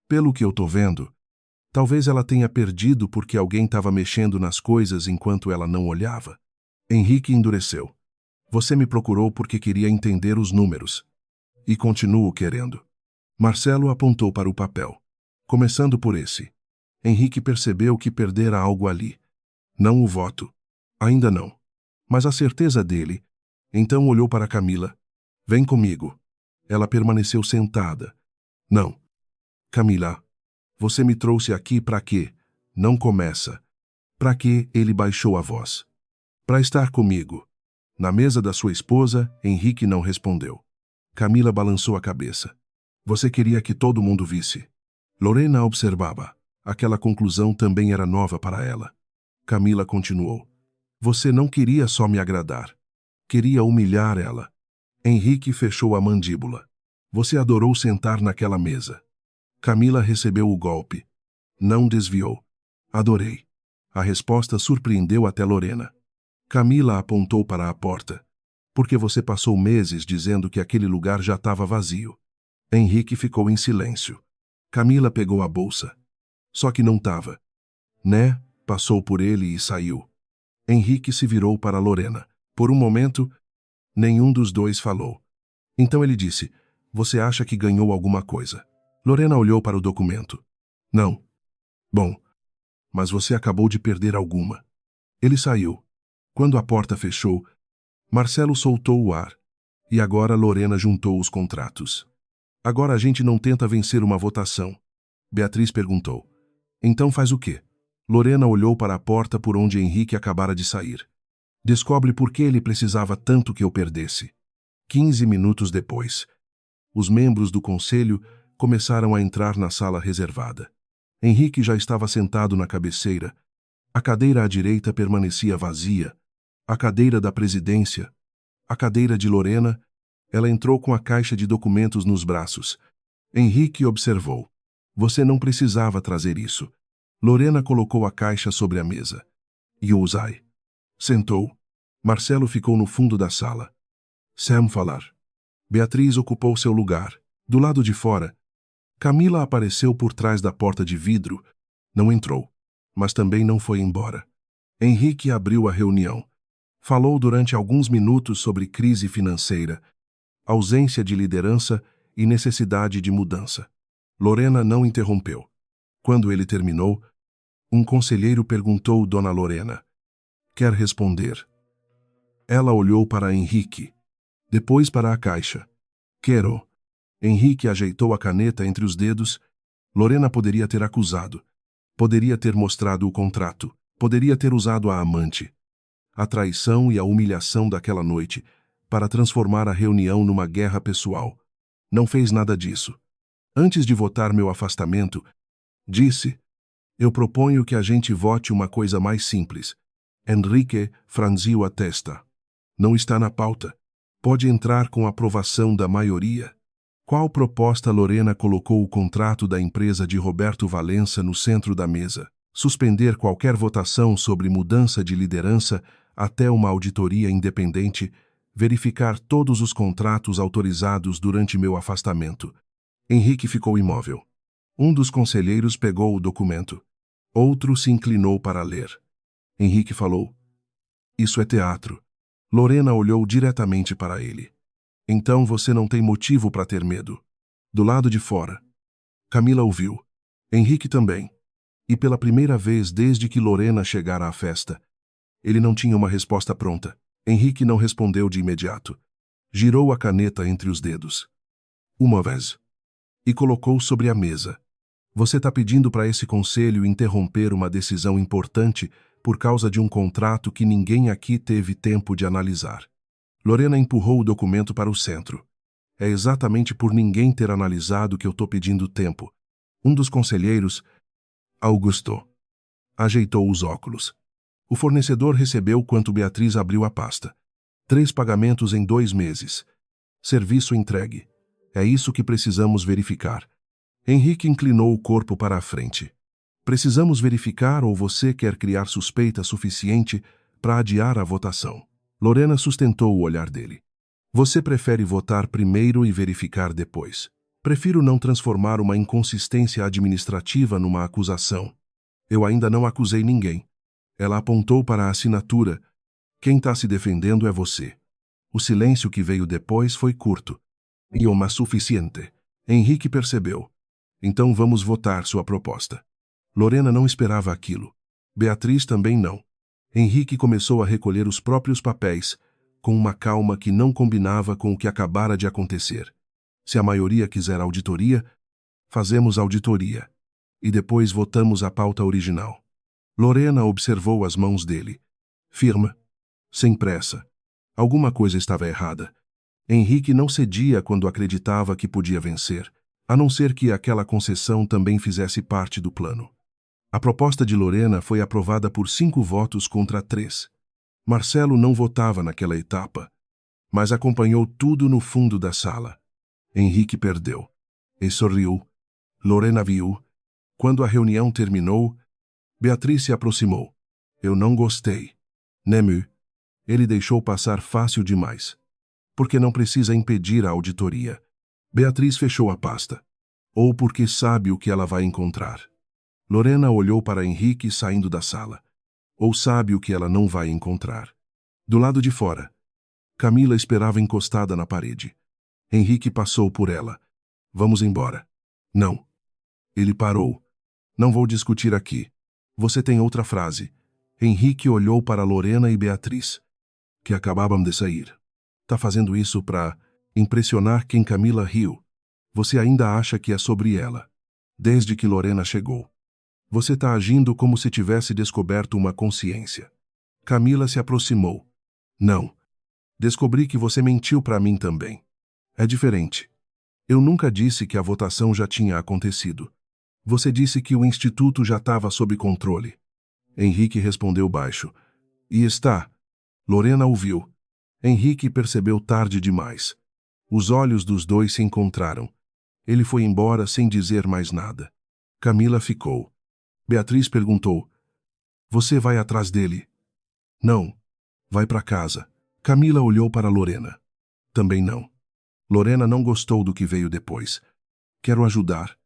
Pelo que eu tô vendo, talvez ela tenha perdido porque alguém estava mexendo nas coisas enquanto ela não olhava. Henrique endureceu. Você me procurou porque queria entender os números. E continuo querendo. Marcelo apontou para o papel. Começando por esse. Henrique percebeu que perdera algo ali. Não o voto. Ainda não. Mas a certeza dele. Então olhou para Camila. Vem comigo. Ela permaneceu sentada. Não. Camila, você me trouxe aqui para quê? Não começa. Para quê? Ele baixou a voz. Para estar comigo. Na mesa da sua esposa, Henrique não respondeu. Camila balançou a cabeça. Você queria que todo mundo visse. Lorena observava. Aquela conclusão também era nova para ela. Camila continuou. Você não queria só me agradar. Queria humilhar ela. Henrique fechou a mandíbula. Você adorou sentar naquela mesa. Camila recebeu o golpe. Não desviou. Adorei. A resposta surpreendeu até Lorena. Camila apontou para a porta. Porque você passou meses dizendo que aquele lugar já estava vazio. Henrique ficou em silêncio. Camila pegou a bolsa. Só que não estava. Né? Passou por ele e saiu. Henrique se virou para Lorena. Por um momento, nenhum dos dois falou. Então ele disse, você acha que ganhou alguma coisa? Lorena olhou para o documento. Não. Bom, mas você acabou de perder alguma. Ele saiu. Quando a porta fechou, Marcelo soltou o ar. E agora Lorena juntou os contratos. Agora a gente não tenta vencer uma votação. Beatriz perguntou. Então faz o quê? Lorena olhou para a porta por onde Henrique acabara de sair. Descobre por que ele precisava tanto que eu perdesse. 15 minutos depois, os membros do conselho começaram a entrar na sala reservada. Henrique já estava sentado na cabeceira. A cadeira à direita permanecia vazia. A cadeira da presidência. A cadeira de Lorena. Ela entrou com a caixa de documentos nos braços. Henrique observou. Você não precisava trazer isso. Lorena colocou a caixa sobre a mesa. Yusai. Sentou. Marcelo ficou no fundo da sala. Sem falar. Beatriz ocupou seu lugar. Do lado de fora, Camila apareceu por trás da porta de vidro. Não entrou, mas também não foi embora. Henrique abriu a reunião. Falou durante alguns minutos sobre crise financeira, ausência de liderança e necessidade de mudança. Lorena não interrompeu. Quando ele terminou, um conselheiro perguntou Dona Lorena. Quer responder? Ela olhou para Henrique, depois para a caixa. Quero. Henrique ajeitou a caneta entre os dedos. Lorena poderia ter acusado. Poderia ter mostrado o contrato. Poderia ter usado a amante. A traição e a humilhação daquela noite para transformar a reunião numa guerra pessoal. Não fez nada disso. Antes de votar meu afastamento, disse, eu proponho que a gente vote uma coisa mais simples. Henrique franziu a testa. Não está na pauta. Pode entrar com aprovação da maioria. Qual proposta? Lorena colocou o contrato da empresa de Roberto Valença no centro da mesa. Suspender qualquer votação sobre mudança de liderança até uma auditoria independente, verificar todos os contratos autorizados durante meu afastamento. Henrique ficou imóvel. Um dos conselheiros pegou o documento. Outro se inclinou para ler. Henrique falou. Isso é teatro. Lorena olhou diretamente para ele. Então você não tem motivo para ter medo. Do lado de fora. Camila ouviu. Henrique também. E pela primeira vez desde que Lorena chegara à festa, ele não tinha uma resposta pronta. Henrique não respondeu de imediato. Girou a caneta entre os dedos. Uma vez. E colocou sobre a mesa. Você está pedindo para esse conselho interromper uma decisão importante por causa de um contrato que ninguém aqui teve tempo de analisar. Lorena empurrou o documento para o centro. É exatamente por ninguém ter analisado que eu estou pedindo tempo. Um dos conselheiros, Augusto, ajeitou os óculos. O fornecedor recebeu quanto Beatriz abriu a pasta. 3 pagamentos em 2 meses. Serviço entregue. É isso que precisamos verificar. Henrique inclinou o corpo para a frente. Precisamos verificar ou você quer criar suspeita suficiente para adiar a votação? Lorena sustentou o olhar dele. Você prefere votar primeiro e verificar depois. Prefiro não transformar uma inconsistência administrativa numa acusação. Eu ainda não acusei ninguém. Ela apontou para a assinatura. Quem está se defendendo é você. O silêncio que veio depois foi curto. E o mais suficiente. Henrique percebeu. Então vamos votar sua proposta. Lorena não esperava aquilo. Beatriz também não. Henrique começou a recolher os próprios papéis, com uma calma que não combinava com o que acabara de acontecer. Se a maioria quiser auditoria, fazemos auditoria. E depois votamos a pauta original. Lorena observou as mãos dele. Firme. Sem pressa. Alguma coisa estava errada. Henrique não cedia quando acreditava que podia vencer, a não ser que aquela concessão também fizesse parte do plano. A proposta de Lorena foi aprovada por 5 votos contra 3. Marcelo não votava naquela etapa, mas acompanhou tudo no fundo da sala. Henrique perdeu. E sorriu. Lorena viu. Quando a reunião terminou, Beatriz se aproximou. Eu não gostei. Nemu. Ele deixou passar fácil demais. Porque não precisa impedir a auditoria. Beatriz fechou a pasta. Ou porque sabe o que ela vai encontrar. Lorena olhou para Henrique saindo da sala. Ou sabe o que ela não vai encontrar. Do lado de fora, Camila esperava encostada na parede. Henrique passou por ela. Vamos embora. Não. Ele parou. Não vou discutir aqui. Você tem outra frase. Henrique olhou para Lorena e Beatriz, que acabavam de sair. Tá fazendo isso para impressionar quem Camila riu. Você ainda acha que é sobre ela. Desde que Lorena chegou. Você tá agindo como se tivesse descoberto uma consciência. Camila se aproximou. Não. Descobri que você mentiu para mim também. É diferente. Eu nunca disse que a votação já tinha acontecido. Você disse que o instituto já estava sob controle. Henrique respondeu baixo. E está. Lorena ouviu. Henrique percebeu tarde demais. Os olhos dos dois se encontraram. Ele foi embora sem dizer mais nada. Camila ficou. Beatriz perguntou. Você vai atrás dele? Não. Vai para casa. Camila olhou para Lorena. Também não. Lorena não gostou do que veio depois. Quero ajudar.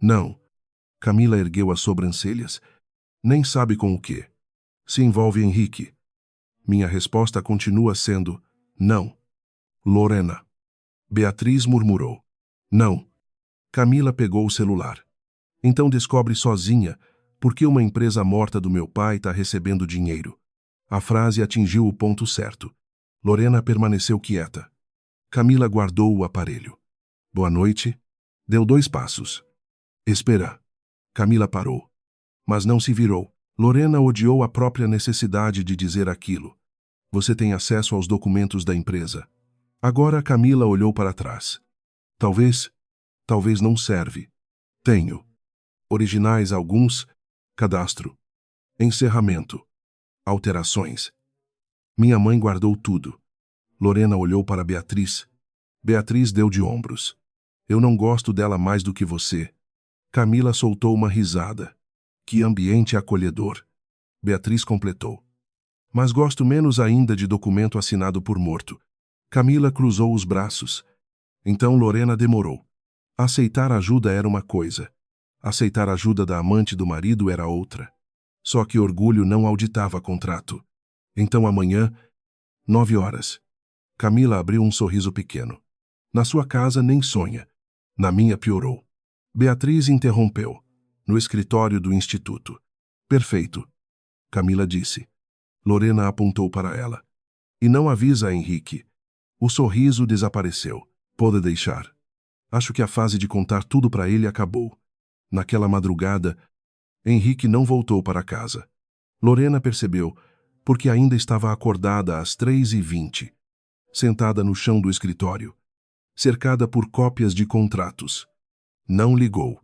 Não. Camila ergueu as sobrancelhas. Nem sabe com o quê. Se envolve Henrique. Minha resposta continua sendo não. Lorena. Beatriz murmurou. Não. Camila pegou o celular. Então descobre sozinha por que uma empresa morta do meu pai está recebendo dinheiro. A frase atingiu o ponto certo. Lorena permaneceu quieta. Camila guardou o aparelho. Boa noite. Deu 2 passos. Espera. Camila parou. Mas não se virou. Lorena odiou a própria necessidade de dizer aquilo. Você tem acesso aos documentos da empresa. Agora Camila olhou para trás. Talvez não serve. Tenho. Originais alguns. Cadastro. Encerramento. Alterações. Minha mãe guardou tudo. Lorena olhou para Beatriz. Beatriz deu de ombros. Eu não gosto dela mais do que você. Camila soltou uma risada. Que ambiente acolhedor. Beatriz completou. Mas gosto menos ainda de documento assinado por morto. Camila cruzou os braços. Então Lorena demorou. Aceitar ajuda era uma coisa. Aceitar ajuda da amante do marido era outra. Só que orgulho não auditava contrato. Então amanhã, 9 horas. Camila abriu um sorriso pequeno. Na sua casa nem sonha. Na minha piorou. Beatriz interrompeu. No escritório do instituto. Perfeito. Camila disse. Lorena apontou para ela. E não avisa a Henrique. O sorriso desapareceu. Pode deixar. Acho que a fase de contar tudo para ele acabou. Naquela madrugada, Henrique não voltou para casa. Lorena percebeu, porque ainda estava acordada às 3h20, sentada no chão do escritório, cercada por cópias de contratos. Não ligou.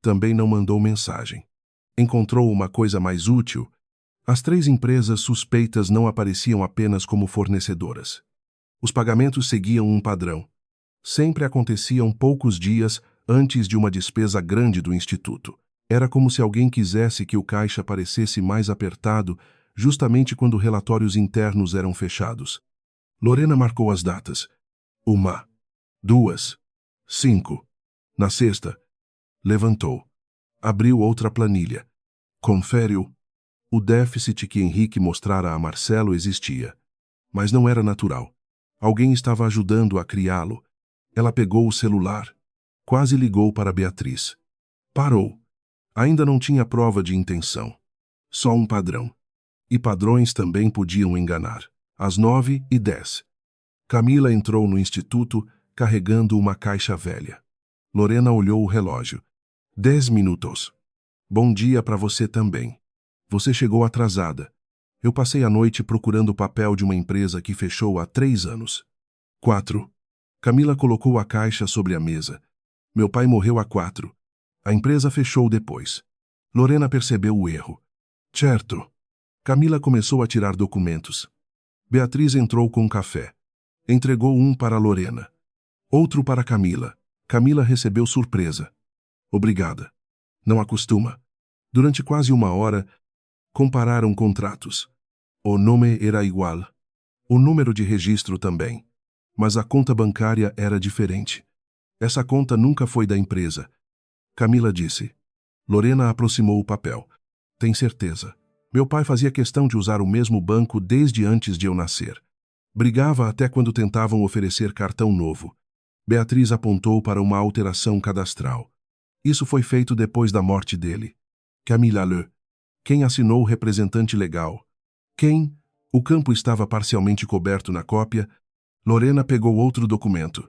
Também não mandou mensagem. Encontrou uma coisa mais útil, As 3 empresas suspeitas não apareciam apenas como fornecedoras. Os pagamentos seguiam um padrão. Sempre aconteciam poucos dias antes de uma despesa grande do instituto. Era como se alguém quisesse que o caixa parecesse mais apertado justamente quando relatórios internos eram fechados. Lorena marcou as datas. 1, 2, 5. Na sexta, levantou. Abriu outra planilha. Confere-o. O déficit que Henrique mostrara a Marcelo existia. Mas não era natural. Alguém estava ajudando a criá-lo. Ela pegou o celular. Quase ligou para Beatriz. Parou. Ainda não tinha prova de intenção. Só um padrão. E padrões também podiam enganar. Às 9h10. Camila entrou no instituto carregando uma caixa velha. Lorena olhou o relógio. 10 minutos. Bom dia para você também. Você chegou atrasada. Eu passei a noite procurando o papel de uma empresa que fechou há 3 anos. 4. Camila colocou a caixa sobre a mesa. Meu pai morreu há 4. A empresa fechou depois. Lorena percebeu o erro. Certo. Camila começou a tirar documentos. Beatriz entrou com um café. Entregou um para Lorena. Outro para Camila. Camila recebeu surpresa. Obrigada. Não acostuma. Durante quase 1 hora, compararam contratos. O nome era igual. O número de registro também. Mas a conta bancária era diferente. Essa conta nunca foi da empresa. Camila disse. Lorena aproximou o papel. Tem certeza. Meu pai fazia questão de usar o mesmo banco desde antes de eu nascer. Brigava até quando tentavam oferecer cartão novo. Beatriz apontou para uma alteração cadastral. Isso foi feito depois da morte dele. Camila Le. Quem assinou o representante legal? Quem? O campo estava parcialmente coberto na cópia. Lorena pegou outro documento.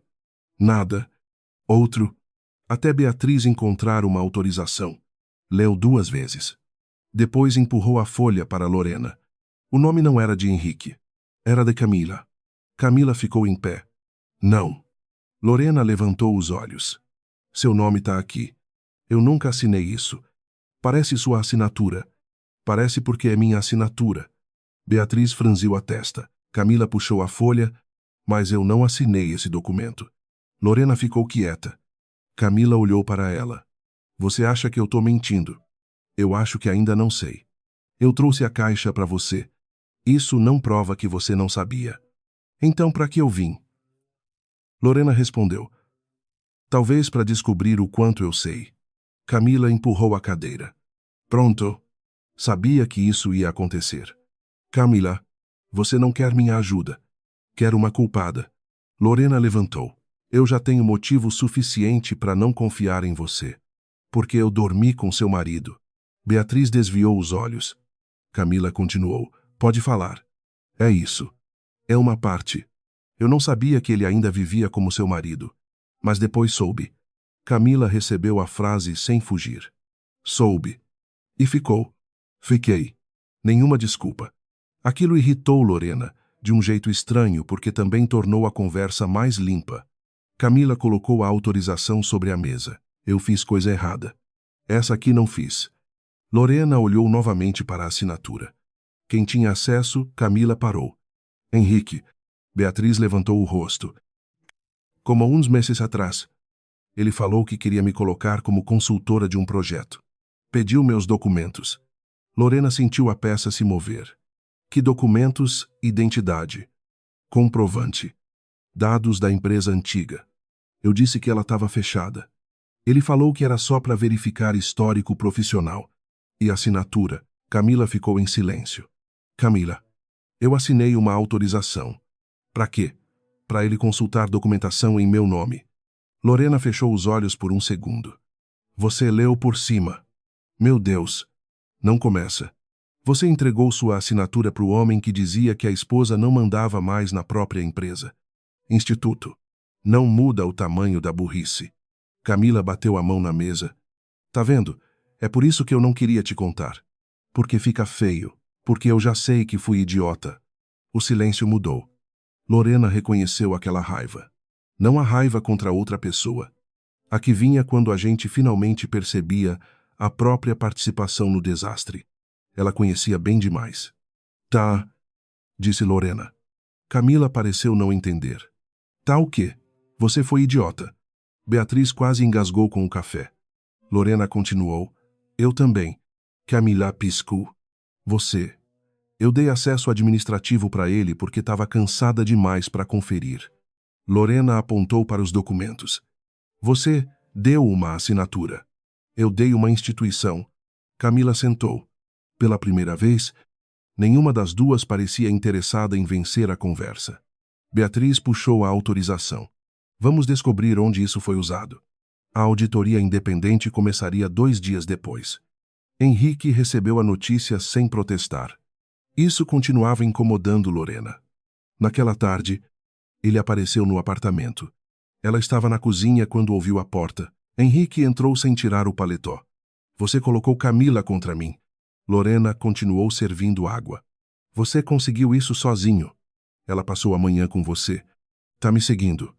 Nada. Outro. Até Beatriz encontrar uma autorização. Leu 2 vezes. Depois empurrou a folha para Lorena. O nome não era de Henrique. Era de Camila. Camila ficou em pé. Não. Lorena levantou os olhos. Seu nome está aqui. Eu nunca assinei isso. Parece sua assinatura. Parece porque é minha assinatura. Beatriz franziu a testa. Camila puxou a folha, mas eu não assinei esse documento. Lorena ficou quieta. Camila olhou para ela. Você acha que eu estou mentindo? Eu acho que ainda não sei. Eu trouxe a caixa para você. Isso não prova que você não sabia. Então, para que eu vim? Lorena respondeu. Talvez para descobrir o quanto eu sei. Camila empurrou a cadeira. Pronto. Sabia que isso ia acontecer. Camila, você não quer minha ajuda. Quer uma culpada. Lorena levantou. Eu já tenho motivo suficiente para não confiar em você. Porque eu dormi com seu marido. Beatriz desviou os olhos. Camila continuou. Pode falar. É isso. É uma parte. Eu não sabia que ele ainda vivia como seu marido. Mas depois soube. Camila recebeu a frase sem fugir. Soube. E ficou. Fiquei. Nenhuma desculpa. Aquilo irritou Lorena, de um jeito estranho, porque também tornou a conversa mais limpa. Camila colocou a autorização sobre a mesa. Eu fiz coisa errada. Essa aqui não fiz. Lorena olhou novamente para a assinatura. Quem tinha acesso, Camila parou. Henrique. Beatriz levantou o rosto. Como uns meses atrás. Ele falou que queria me colocar como consultora de um projeto. Pediu meus documentos. Lorena sentiu a peça se mover. Que documentos? Identidade. Comprovante. Dados da empresa antiga. Eu disse que ela estava fechada. Ele falou que era só para verificar histórico profissional. E assinatura. Camila ficou em silêncio. Camila. Eu assinei uma autorização. Para quê? Para ele consultar documentação em meu nome. Lorena fechou os olhos por um segundo. Você leu por cima. Meu Deus. Não começa. Você entregou sua assinatura para o homem que dizia que a esposa não mandava mais na própria empresa. Instituto. Não muda o tamanho da burrice. Camila bateu a mão na mesa. Tá vendo? É por isso que eu não queria te contar. Porque fica feio. Porque eu já sei que fui idiota. O silêncio mudou. Lorena reconheceu aquela raiva. Não a raiva contra outra pessoa. A que vinha quando a gente finalmente percebia a própria participação no desastre. Ela conhecia bem demais. Tá, disse Lorena. Camila pareceu não entender. Tá o quê? Você foi idiota. Beatriz quase engasgou com o café. Lorena continuou. Eu também. Camila piscou. Você. Eu dei acesso administrativo para ele porque estava cansada demais para conferir. Lorena apontou para os documentos. Você deu uma assinatura. Eu dei uma instituição. Camila sentou. Pela primeira vez, nenhuma das duas parecia interessada em vencer a conversa. Beatriz puxou a autorização. Vamos descobrir onde isso foi usado. A auditoria independente começaria 2 dias depois. Henrique recebeu a notícia sem protestar. Isso continuava incomodando Lorena. Naquela tarde, ele apareceu no apartamento. Ela estava na cozinha quando ouviu a porta. Henrique entrou sem tirar o paletó. Você colocou Camila contra mim. Lorena continuou servindo água. Você conseguiu isso sozinho. Ela passou a manhã com você. Tá me seguindo.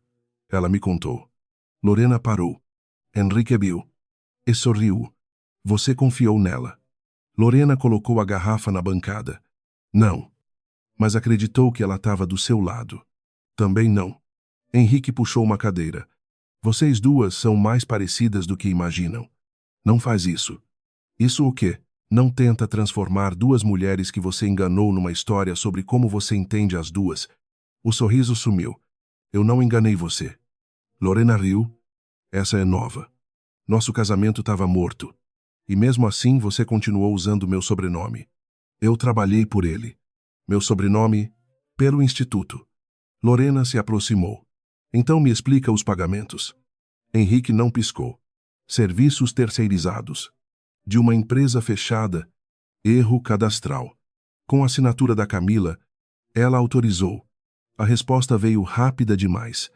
Ela me contou. Lorena parou. Henrique viu. E sorriu. Você confiou nela. Lorena colocou a garrafa na bancada. Não. Mas acreditou que ela estava do seu lado. Também não. Henrique puxou uma cadeira. Vocês duas são mais parecidas do que imaginam. Não faz isso. Isso o quê? Não tenta transformar 2 mulheres que você enganou numa história sobre como você entende as duas. O sorriso sumiu. Eu não enganei você. Lorena riu. Essa é nova. Nosso casamento estava morto. E mesmo assim você continuou usando meu sobrenome. Eu trabalhei por ele. Meu sobrenome, pelo Instituto. Lorena se aproximou. Então me explica os pagamentos. Henrique não piscou. Serviços terceirizados. De uma empresa fechada. Erro cadastral. Com a assinatura da Camila, ela autorizou. A resposta veio rápida demais.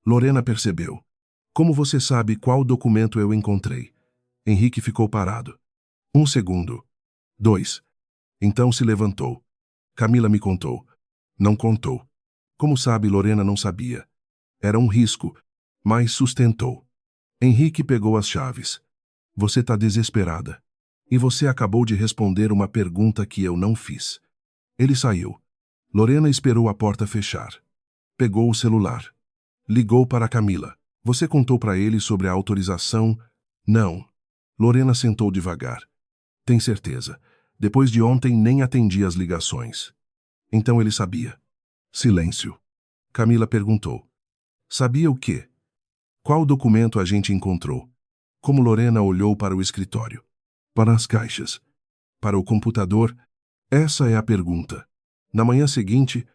Lorena percebeu. Como você sabe qual documento eu encontrei? Henrique ficou parado. 1 segundo. 2. Então se levantou. Camila me contou. Não contou. Como sabe, Lorena não sabia. Era um risco, mas sustentou. Henrique pegou as chaves. Você está desesperada. E você acabou de responder uma pergunta que eu não fiz. Ele saiu. Lorena esperou a porta fechar. Pegou o celular. Ligou para Camila. Você contou para ele sobre a autorização? Não. Lorena sentou devagar. Tem certeza. Depois de ontem nem atendi as ligações. Então ele sabia. Silêncio. Camila perguntou. Sabia o quê? Qual documento a gente encontrou? Como Lorena olhou para o escritório. Para as caixas. Para o computador? Essa é a pergunta. Na manhã seguinte,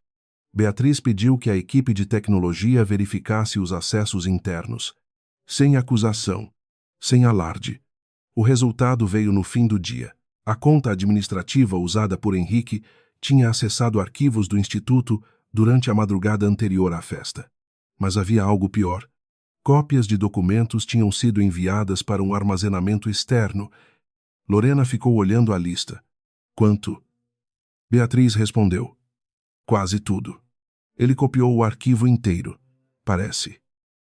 Beatriz pediu que a equipe de tecnologia verificasse os acessos internos. Sem acusação. Sem alarde. O resultado veio no fim do dia. A conta administrativa usada por Henrique tinha acessado arquivos do Instituto durante a madrugada anterior à festa. Mas havia algo pior. Cópias de documentos tinham sido enviadas para um armazenamento externo. Lorena ficou olhando a lista. Quanto? Beatriz respondeu. Quase tudo. Ele copiou o arquivo inteiro. Parece.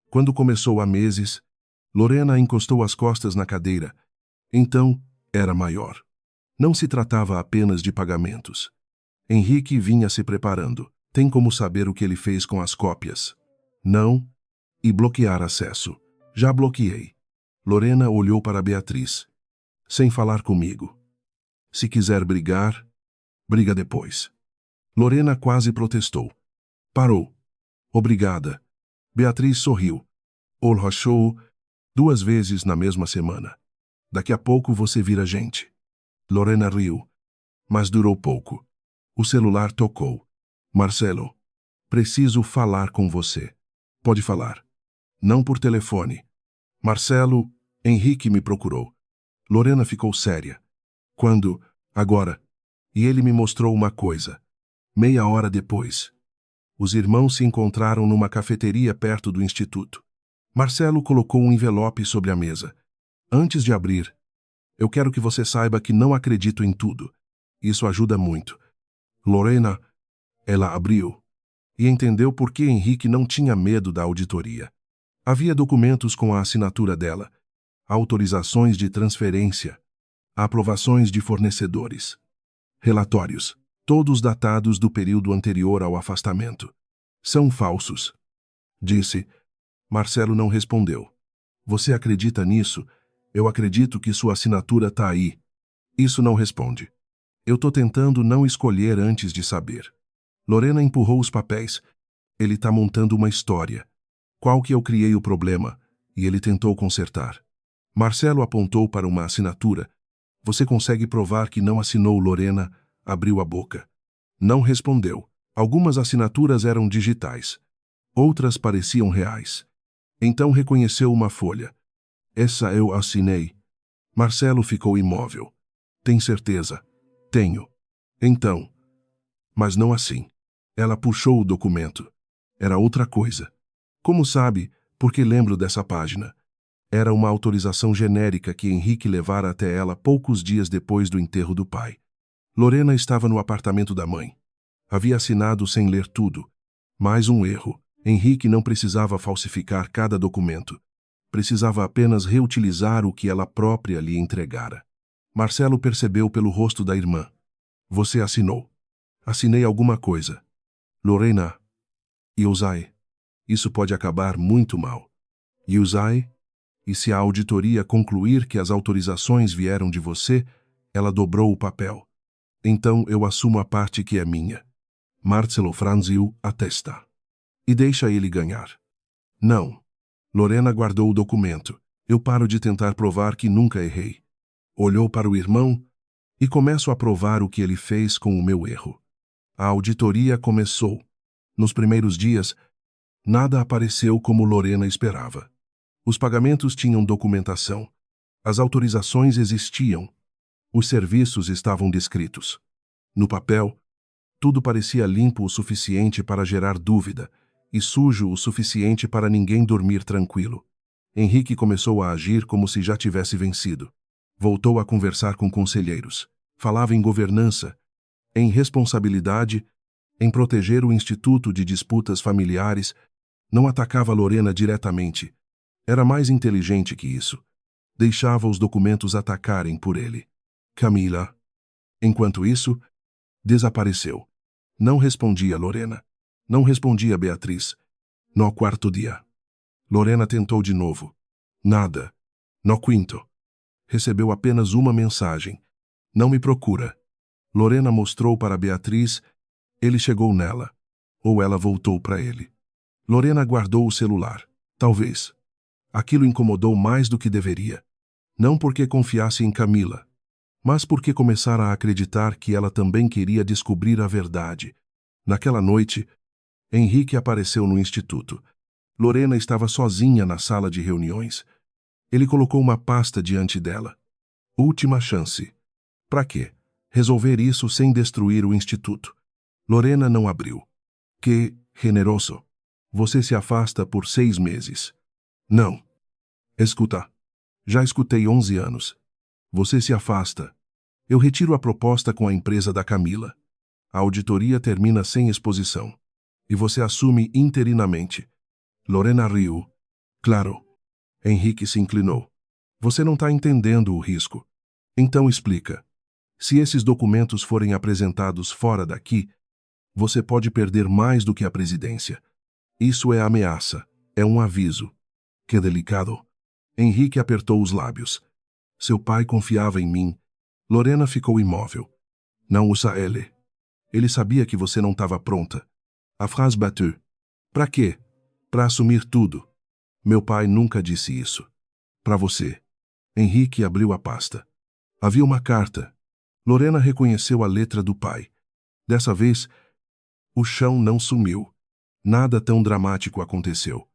Quando começou há meses, Lorena encostou as costas na cadeira. Então, era maior. Não se tratava apenas de pagamentos. Henrique vinha se preparando. Tem como saber o que ele fez com as cópias? Não. E bloquear acesso. Já bloqueei. Lorena olhou para Beatriz. Sem falar comigo. Se quiser brigar, briga depois. Lorena quase protestou. Parou. Obrigada. Beatriz sorriu. Olhachou 2 vezes na mesma semana. Daqui a pouco você vira gente. Lorena riu. Mas durou pouco. O celular tocou. Marcelo. Preciso falar com você. Pode falar. Não por telefone. Marcelo, Henrique me procurou. Lorena ficou séria. Quando? Agora. E ele me mostrou uma coisa. Meia hora depois. Os irmãos se encontraram numa cafeteria perto do instituto. Marcelo colocou um envelope sobre a mesa. Antes de abrir, eu quero que você saiba que não acredito em tudo. Isso ajuda muito. Lorena, ela abriu e entendeu por que Henrique não tinha medo da auditoria. Havia documentos com a assinatura dela, autorizações de transferência, aprovações de fornecedores. Relatórios, todos datados do período anterior ao afastamento. São falsos, disse. Marcelo não respondeu. Você acredita nisso? Eu acredito que sua assinatura tá aí. Isso não responde. Eu tô tentando não escolher antes de saber. Lorena empurrou os papéis. Ele tá montando uma história. Qual que eu criei o problema? E ele tentou consertar. Marcelo apontou para uma assinatura. Você consegue provar que não assinou? Lorena abriu a boca. Não respondeu. Algumas assinaturas eram digitais. Outras pareciam reais. Então reconheceu uma folha. Essa eu assinei. Marcelo ficou imóvel. Tem certeza? Tenho. Então. Mas não assim. Ela puxou o documento. Era outra coisa. Como sabe, porque lembro dessa página. Era uma autorização genérica que Henrique levara até ela poucos dias depois do enterro do pai. Lorena estava no apartamento da mãe. Havia assinado sem ler tudo. Mais um erro. Henrique não precisava falsificar cada documento. Precisava apenas reutilizar o que ela própria lhe entregara. Marcelo percebeu pelo rosto da irmã. Você assinou. Assinei alguma coisa. Lorena. Yusai. Isso pode acabar muito mal. Yusai? E se a auditoria concluir que as autorizações vieram de você, ela dobrou o papel. Então eu assumo a parte que é minha. Marcelo franziu a testa. E deixa ele ganhar. Não. Lorena guardou o documento. Eu paro de tentar provar que nunca errei. Olhou para o irmão e começo a provar o que ele fez com o meu erro. A auditoria começou. Nos primeiros dias, nada apareceu como Lorena esperava. Os pagamentos tinham documentação. As autorizações existiam. Os serviços estavam descritos. No papel, tudo parecia limpo o suficiente para gerar dúvida e sujo o suficiente para ninguém dormir tranquilo. Henrique começou a agir como se já tivesse vencido. Voltou a conversar com conselheiros. Falava em governança, em responsabilidade, em proteger o Instituto de Disputas Familiares. Não atacava Lorena diretamente. Era mais inteligente que isso. Deixava os documentos atacarem por ele. Camila. Enquanto isso, desapareceu. Não respondia Lorena. Não respondia Beatriz. No quarto dia. Lorena tentou de novo. Nada. No quinto. Recebeu apenas uma mensagem. Não me procura. Lorena mostrou para Beatriz. Ele chegou nela. Ou ela voltou para ele. Lorena guardou o celular. Talvez. Aquilo incomodou mais do que deveria. Não porque confiasse em Camila, mas porque começara a acreditar que ela também queria descobrir a verdade. Naquela noite, Henrique apareceu no instituto. Lorena estava sozinha na sala de reuniões. Ele colocou uma pasta diante dela. Última chance. Para quê? Resolver isso sem destruir o instituto. Lorena não abriu. Que generoso. Você se afasta por 6 meses. Não. Escuta. Já escutei 11 anos. Você se afasta. Eu retiro a proposta com a empresa da Camila. A auditoria termina sem exposição. E você assume interinamente. Lorena riu. Claro. Henrique se inclinou. Você não está entendendo o risco. Então explica. Se esses documentos forem apresentados fora daqui, você pode perder mais do que a presidência. Isso é ameaça. É um aviso. Que delicado. Henrique apertou os lábios. Seu pai confiava em mim. Lorena ficou imóvel. Não usa ele. Ele sabia que você não estava pronta. A frase bateu. Pra quê? Pra assumir tudo. Meu pai nunca disse isso. Pra você. Henrique abriu a pasta. Havia uma carta. Lorena reconheceu a letra do pai. Dessa vez, o chão não sumiu. Nada tão dramático aconteceu.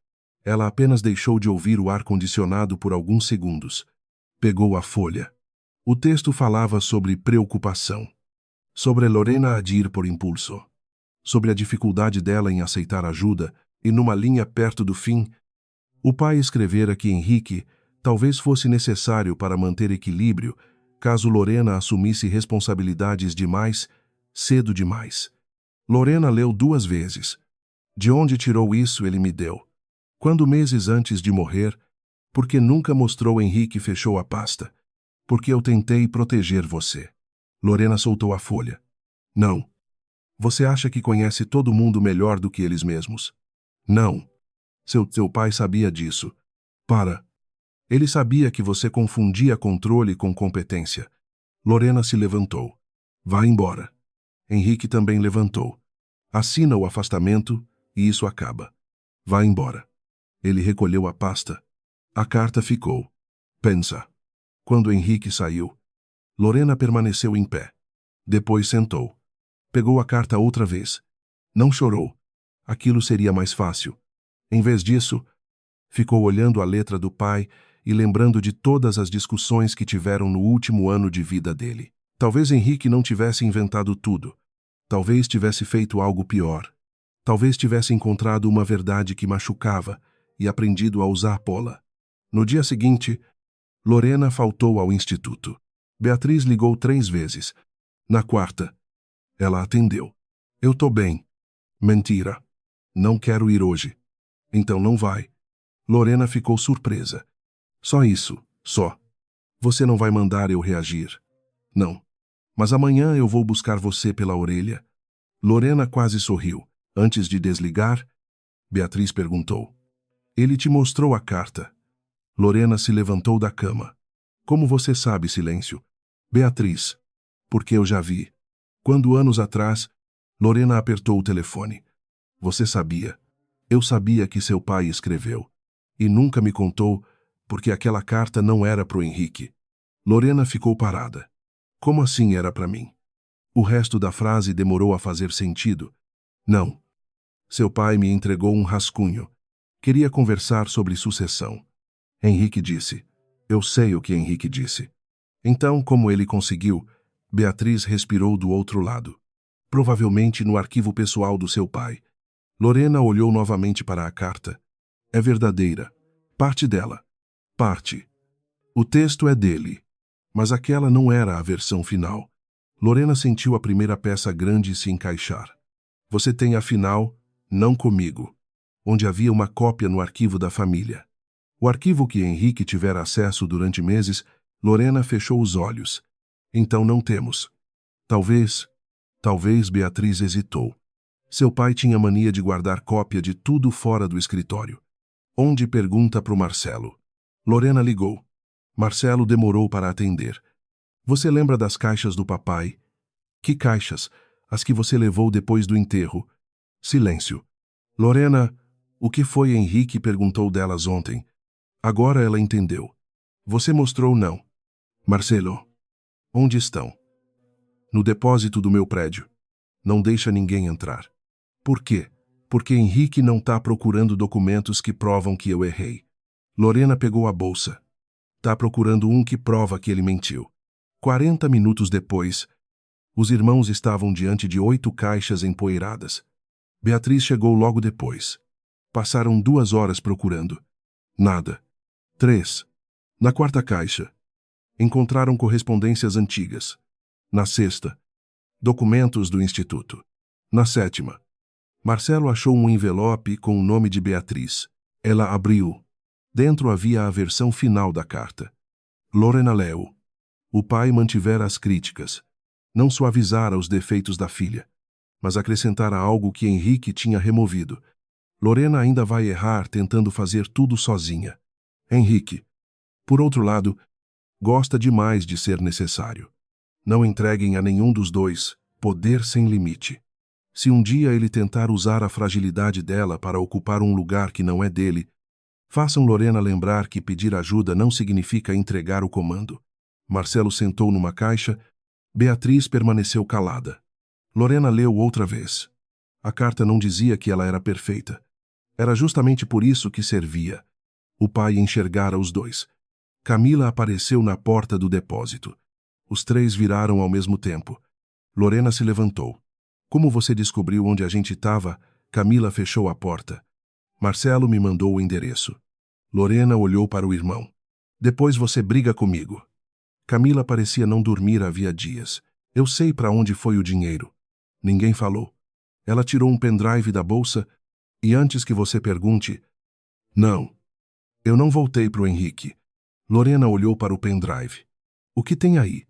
Ela apenas deixou de ouvir o ar-condicionado por alguns segundos. Pegou a folha. O texto falava sobre preocupação. Sobre Lorena agir por impulso. Sobre a dificuldade dela em aceitar ajuda e, numa linha perto do fim, o pai escrevera que Henrique talvez fosse necessário para manter equilíbrio caso Lorena assumisse responsabilidades demais, cedo demais. Lorena leu 2 vezes. De onde tirou isso ele me deu. Quando meses antes de morrer, porque nunca mostrou Henrique fechou a pasta. Porque eu tentei proteger você. Lorena soltou a folha. Não. Você acha que conhece todo mundo melhor do que eles mesmos? Não. Seu pai sabia disso. Para. Ele sabia que você confundia controle com competência. Lorena se levantou. Vá embora. Henrique também levantou. Assina o afastamento e isso acaba. Vá embora. Ele recolheu a pasta. A carta ficou. Pensa. Quando Henrique saiu, Lorena permaneceu em pé. Depois sentou. Pegou a carta outra vez. Não chorou. Aquilo seria mais fácil. Em vez disso, ficou olhando a letra do pai e lembrando de todas as discussões que tiveram no último ano de vida dele. Talvez Henrique não tivesse inventado tudo. Talvez tivesse feito algo pior. Talvez tivesse encontrado uma verdade que machucava e aprendido a usar pola. No dia seguinte, Lorena faltou ao instituto. Beatriz ligou 3 vezes. Na quarta, ela atendeu. Eu tô bem. Mentira. Não quero ir hoje. Então não vai. Lorena ficou surpresa. Só isso, só. Você não vai mandar eu reagir. Não. Mas amanhã eu vou buscar você pela orelha. Lorena quase sorriu. Antes de desligar, Beatriz perguntou. Ele te mostrou a carta. Lorena se levantou da cama. Como você sabe, Silêncio? Beatriz. Porque eu já vi. Quando anos atrás, Lorena apertou o telefone. Você sabia. Eu sabia que seu pai escreveu. E nunca me contou, porque aquela carta não era pro Henrique. Lorena ficou parada. Como assim era para mim? O resto da frase demorou a fazer sentido. Não. Seu pai me entregou um rascunho. Queria conversar sobre sucessão. Henrique disse. Eu sei o que Henrique disse. Então, como ele conseguiu, Beatriz respirou do outro lado. Provavelmente no arquivo pessoal do seu pai. Lorena olhou novamente para a carta. É verdadeira. Parte dela. Parte. O texto é dele. Mas aquela não era a versão final. Lorena sentiu a primeira peça grande se encaixar. Você tem, afinal, não comigo, onde havia uma cópia no arquivo da família. O arquivo que Henrique tivera acesso durante meses, Lorena fechou os olhos. Então não temos. Talvez Beatriz hesitou. Seu pai tinha mania de guardar cópia de tudo fora do escritório. Onde pergunta para o Marcelo. Lorena ligou. Marcelo demorou para atender. Você lembra das caixas do papai? Que caixas? As que você levou depois do enterro. Silêncio. Lorena, o que foi Henrique perguntou delas ontem. Agora ela entendeu. Você mostrou não. Marcelo. Onde estão? No depósito do meu prédio. Não deixa ninguém entrar. Por quê? Porque Henrique não está procurando documentos que provam que eu errei. Lorena pegou a bolsa. Tá procurando um que prova que ele mentiu. 40 minutos depois, os irmãos estavam diante de 8 caixas empoeiradas. Beatriz chegou logo depois. Passaram 2 horas procurando. Nada. 3. Na 4ª caixa, encontraram correspondências antigas. Na 6ª, documentos do instituto. Na 7ª, Marcelo achou um envelope com o nome de Beatriz. Ela abriu. Dentro havia a versão final da carta. Lorena leu. O pai mantivera as críticas. Não suavizara os defeitos da filha, mas acrescentara algo que Henrique tinha removido. Lorena ainda vai errar tentando fazer tudo sozinha. Henrique, por outro lado, gosta demais de ser necessário. Não entreguem a nenhum dos dois poder sem limite. Se um dia ele tentar usar a fragilidade dela para ocupar um lugar que não é dele, façam Lorena lembrar que pedir ajuda não significa entregar o comando. Marcelo sentou numa caixa. Beatriz permaneceu calada. Lorena leu outra vez. A carta não dizia que ela era perfeita. Era justamente por isso que servia. O pai enxergara os dois. Camila apareceu na porta do depósito. Os 3 viraram ao mesmo tempo. Lorena se levantou. Como você descobriu onde a gente estava? Camila fechou a porta. Marcelo me mandou o endereço. Lorena olhou para o irmão. Depois você briga comigo. Camila parecia não dormir havia dias. Eu sei para onde foi o dinheiro. Ninguém falou. Ela tirou um pendrive da bolsa e antes que você pergunte... Não. Eu não voltei para o Henrique. Lorena olhou para o pendrive. O que tem aí?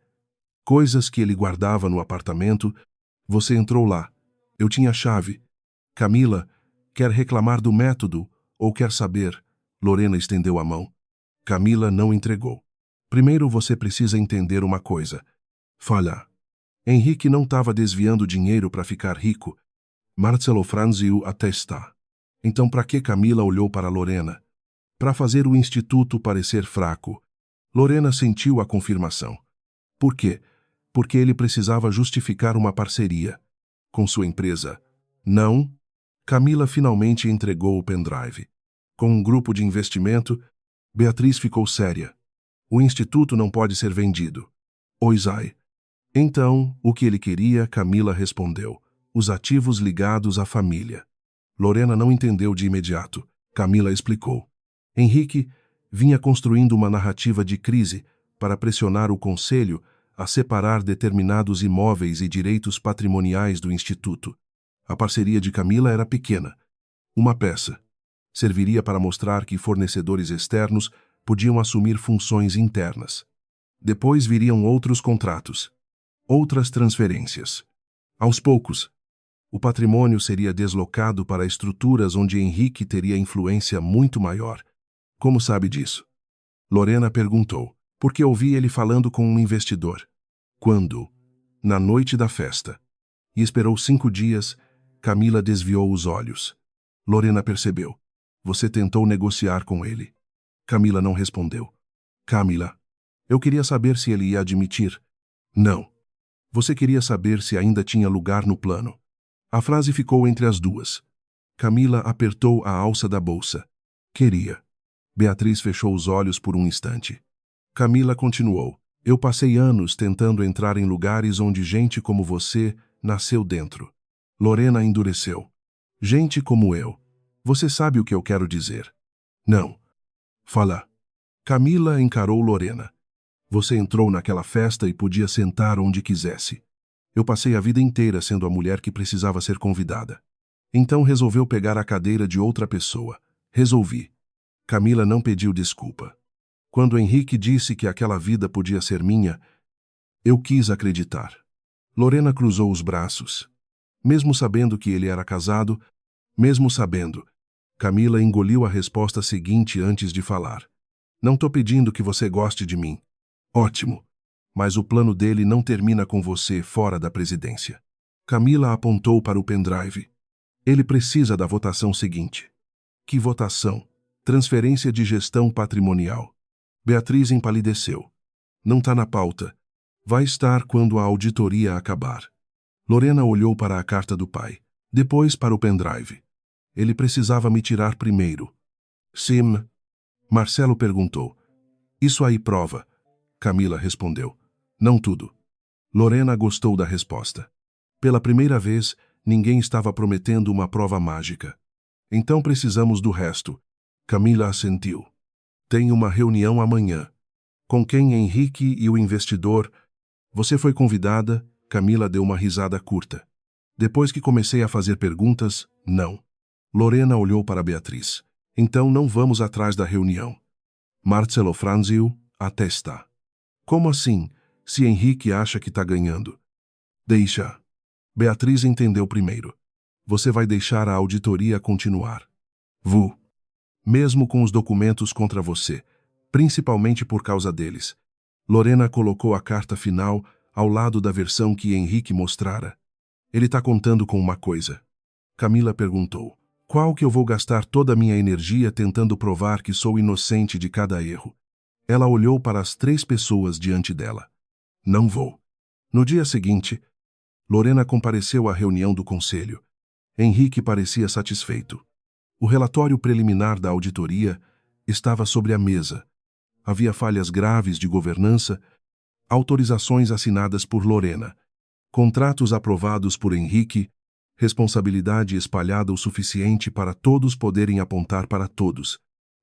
coisas que ele guardava no apartamento. Você entrou lá. Eu tinha a chave. Camila, quer reclamar do método ou quer saber? Lorena estendeu a mão. Camila não entregou. Primeiro você precisa entender uma coisa. Falha. Henrique não estava desviando dinheiro para ficar rico. Marcelo franziu a testa. Então para que Camila olhou para Lorena? Para fazer o instituto parecer fraco. Lorena sentiu a confirmação. Por quê? Porque ele precisava justificar uma parceria com sua empresa. Não. Camila finalmente entregou o pendrive. Com um grupo de investimento, Beatriz ficou séria. O instituto não pode ser vendido. Oisai. Então, o que ele queria, Camila respondeu. Os ativos ligados à família. Lorena não entendeu de imediato. Camila explicou. Henrique vinha construindo uma narrativa de crise para pressionar o conselho a separar determinados imóveis e direitos patrimoniais do instituto. A parceria de Camila era pequena. Uma peça. Serviria para mostrar que fornecedores externos podiam assumir funções internas. Depois viriam outros contratos. Outras transferências. Aos poucos, o patrimônio seria deslocado para estruturas onde Henrique teria influência muito maior. Como sabe disso? Lorena perguntou, porque ouvi ele falando com um investidor. Quando? Na noite da festa. E esperou 5 dias. Camila desviou os olhos. Lorena percebeu. Você tentou negociar com ele. Camila não respondeu. Camila, eu queria saber se ele ia admitir. Não. Você queria saber se ainda tinha lugar no plano. A frase ficou entre as duas. Camila apertou a alça da bolsa. Queria. Beatriz fechou os olhos por um instante. Camila continuou. Eu passei anos tentando entrar em lugares onde gente como você nasceu dentro. Lorena endureceu. Gente como eu. Você sabe o que eu quero dizer. Não. Fala. Camila encarou Lorena. Você entrou naquela festa e podia sentar onde quisesse. Eu passei a vida inteira sendo a mulher que precisava ser convidada. Então resolveu pegar a cadeira de outra pessoa. Resolvi. Camila não pediu desculpa. Quando Henrique disse que aquela vida podia ser minha, eu quis acreditar. Lorena cruzou os braços. Mesmo sabendo que ele era casado, mesmo sabendo, Camila engoliu a resposta seguinte antes de falar. Não tô pedindo que você goste de mim. Ótimo. Mas o plano dele não termina com você fora da presidência. Camila apontou para o pendrive. Ele precisa da votação seguinte. Que votação? Transferência de gestão patrimonial. Beatriz empalideceu. Não está na pauta. Vai estar quando a auditoria acabar. Lorena olhou para a carta do pai, depois para o pendrive. Ele precisava me tirar primeiro. Sim. Marcelo perguntou. Isso aí prova. Camila respondeu. Não tudo. Lorena gostou da resposta. Pela primeira vez, ninguém estava prometendo uma prova mágica. Então precisamos do resto. Camila assentiu. Tem uma reunião amanhã. Com quem Henrique e o investidor? Você foi convidada? Camila deu uma risada curta. Depois que comecei a fazer perguntas, não. Lorena olhou para Beatriz. Então não vamos atrás da reunião. Marcelo franziu a testa. Como assim, se Henrique acha que está ganhando? Deixa. Beatriz entendeu primeiro. Você vai deixar a auditoria continuar. Vou. Mesmo com os documentos contra você, principalmente por causa deles. Lorena colocou a carta final ao lado da versão que Henrique mostrara. Ele está contando com uma coisa. Camila perguntou. Qual que eu vou gastar toda a minha energia tentando provar que sou inocente de cada erro? Ela olhou para as 3 pessoas diante dela. Não vou. No dia seguinte, Lorena compareceu à reunião do conselho. Henrique parecia satisfeito. O relatório preliminar da auditoria estava sobre a mesa. Havia falhas graves de governança, autorizações assinadas por Lorena, contratos aprovados por Henrique, responsabilidade espalhada o suficiente para todos poderem apontar para todos.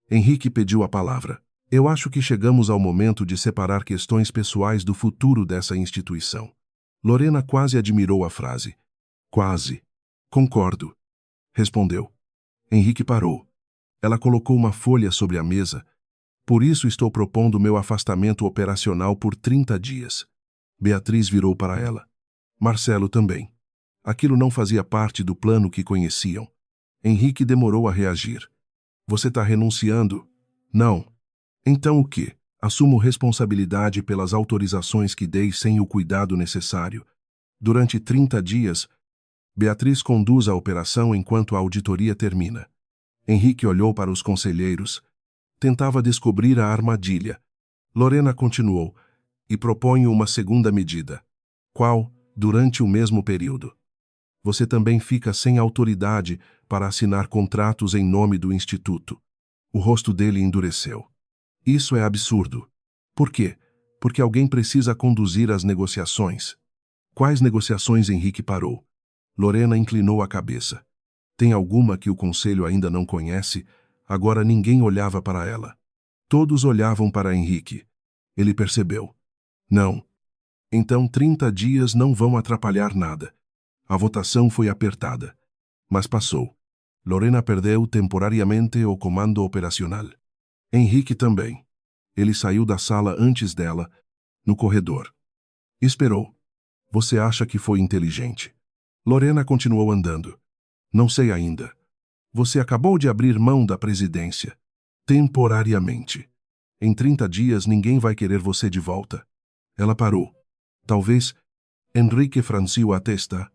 Henrique pediu a palavra. Eu acho que chegamos ao momento de separar questões pessoais do futuro dessa instituição. Lorena quase admirou a frase. Quase. Concordo. Respondeu. Henrique parou. Ela colocou uma folha sobre a mesa. Por isso estou propondo meu afastamento operacional por 30 dias. Beatriz virou para ela. Marcelo também. Aquilo não fazia parte do plano que conheciam. Henrique demorou a reagir. Você está renunciando? Não. Então o quê? Assumo responsabilidade pelas autorizações que dei sem o cuidado necessário. Durante 30 dias, Beatriz conduz a operação enquanto a auditoria termina. Henrique olhou para os conselheiros. Tentava descobrir a armadilha. Lorena continuou. E proponho uma segunda medida. Qual? Durante o mesmo período. Você também fica sem autoridade para assinar contratos em nome do Instituto. O rosto dele endureceu. Isso é absurdo. Por quê? Porque alguém precisa conduzir as negociações. Quais negociações? Henrique parou. Lorena inclinou a cabeça. Tem alguma que o conselho ainda não conhece? Agora ninguém olhava para ela. Todos olhavam para Henrique. Ele percebeu. Não. Então 30 dias não vão atrapalhar nada. A votação foi apertada. Mas passou. Lorena perdeu temporariamente o comando operacional. Henrique também. Ele saiu da sala antes dela, no corredor. Esperou. Você acha que foi inteligente? Lorena continuou andando. Não sei ainda. Você acabou de abrir mão da presidência. Temporariamente. Em 30 dias ninguém vai querer você de volta. Ela parou. Talvez. Henrique franziu a testa.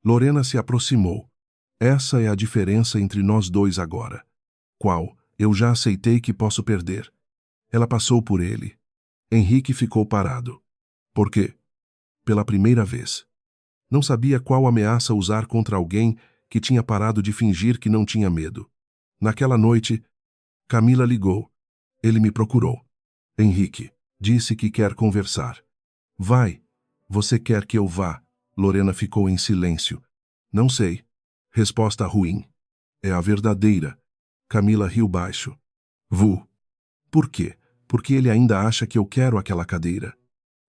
Lorena se aproximou. Essa é a diferença entre nós dois agora. Qual? Eu já aceitei que posso perder. Ela passou por ele. Henrique ficou parado. Por quê? Pela primeira vez. Não sabia qual ameaça usar contra alguém que tinha parado de fingir que não tinha medo. Naquela noite, Camila ligou. Ele me procurou. Henrique, disse que quer conversar. Vai. Você quer que eu vá? Lorena ficou em silêncio. Não sei. Resposta ruim. É a verdadeira. Camila riu baixo. Vu. Por quê? Porque ele ainda acha que eu quero aquela cadeira.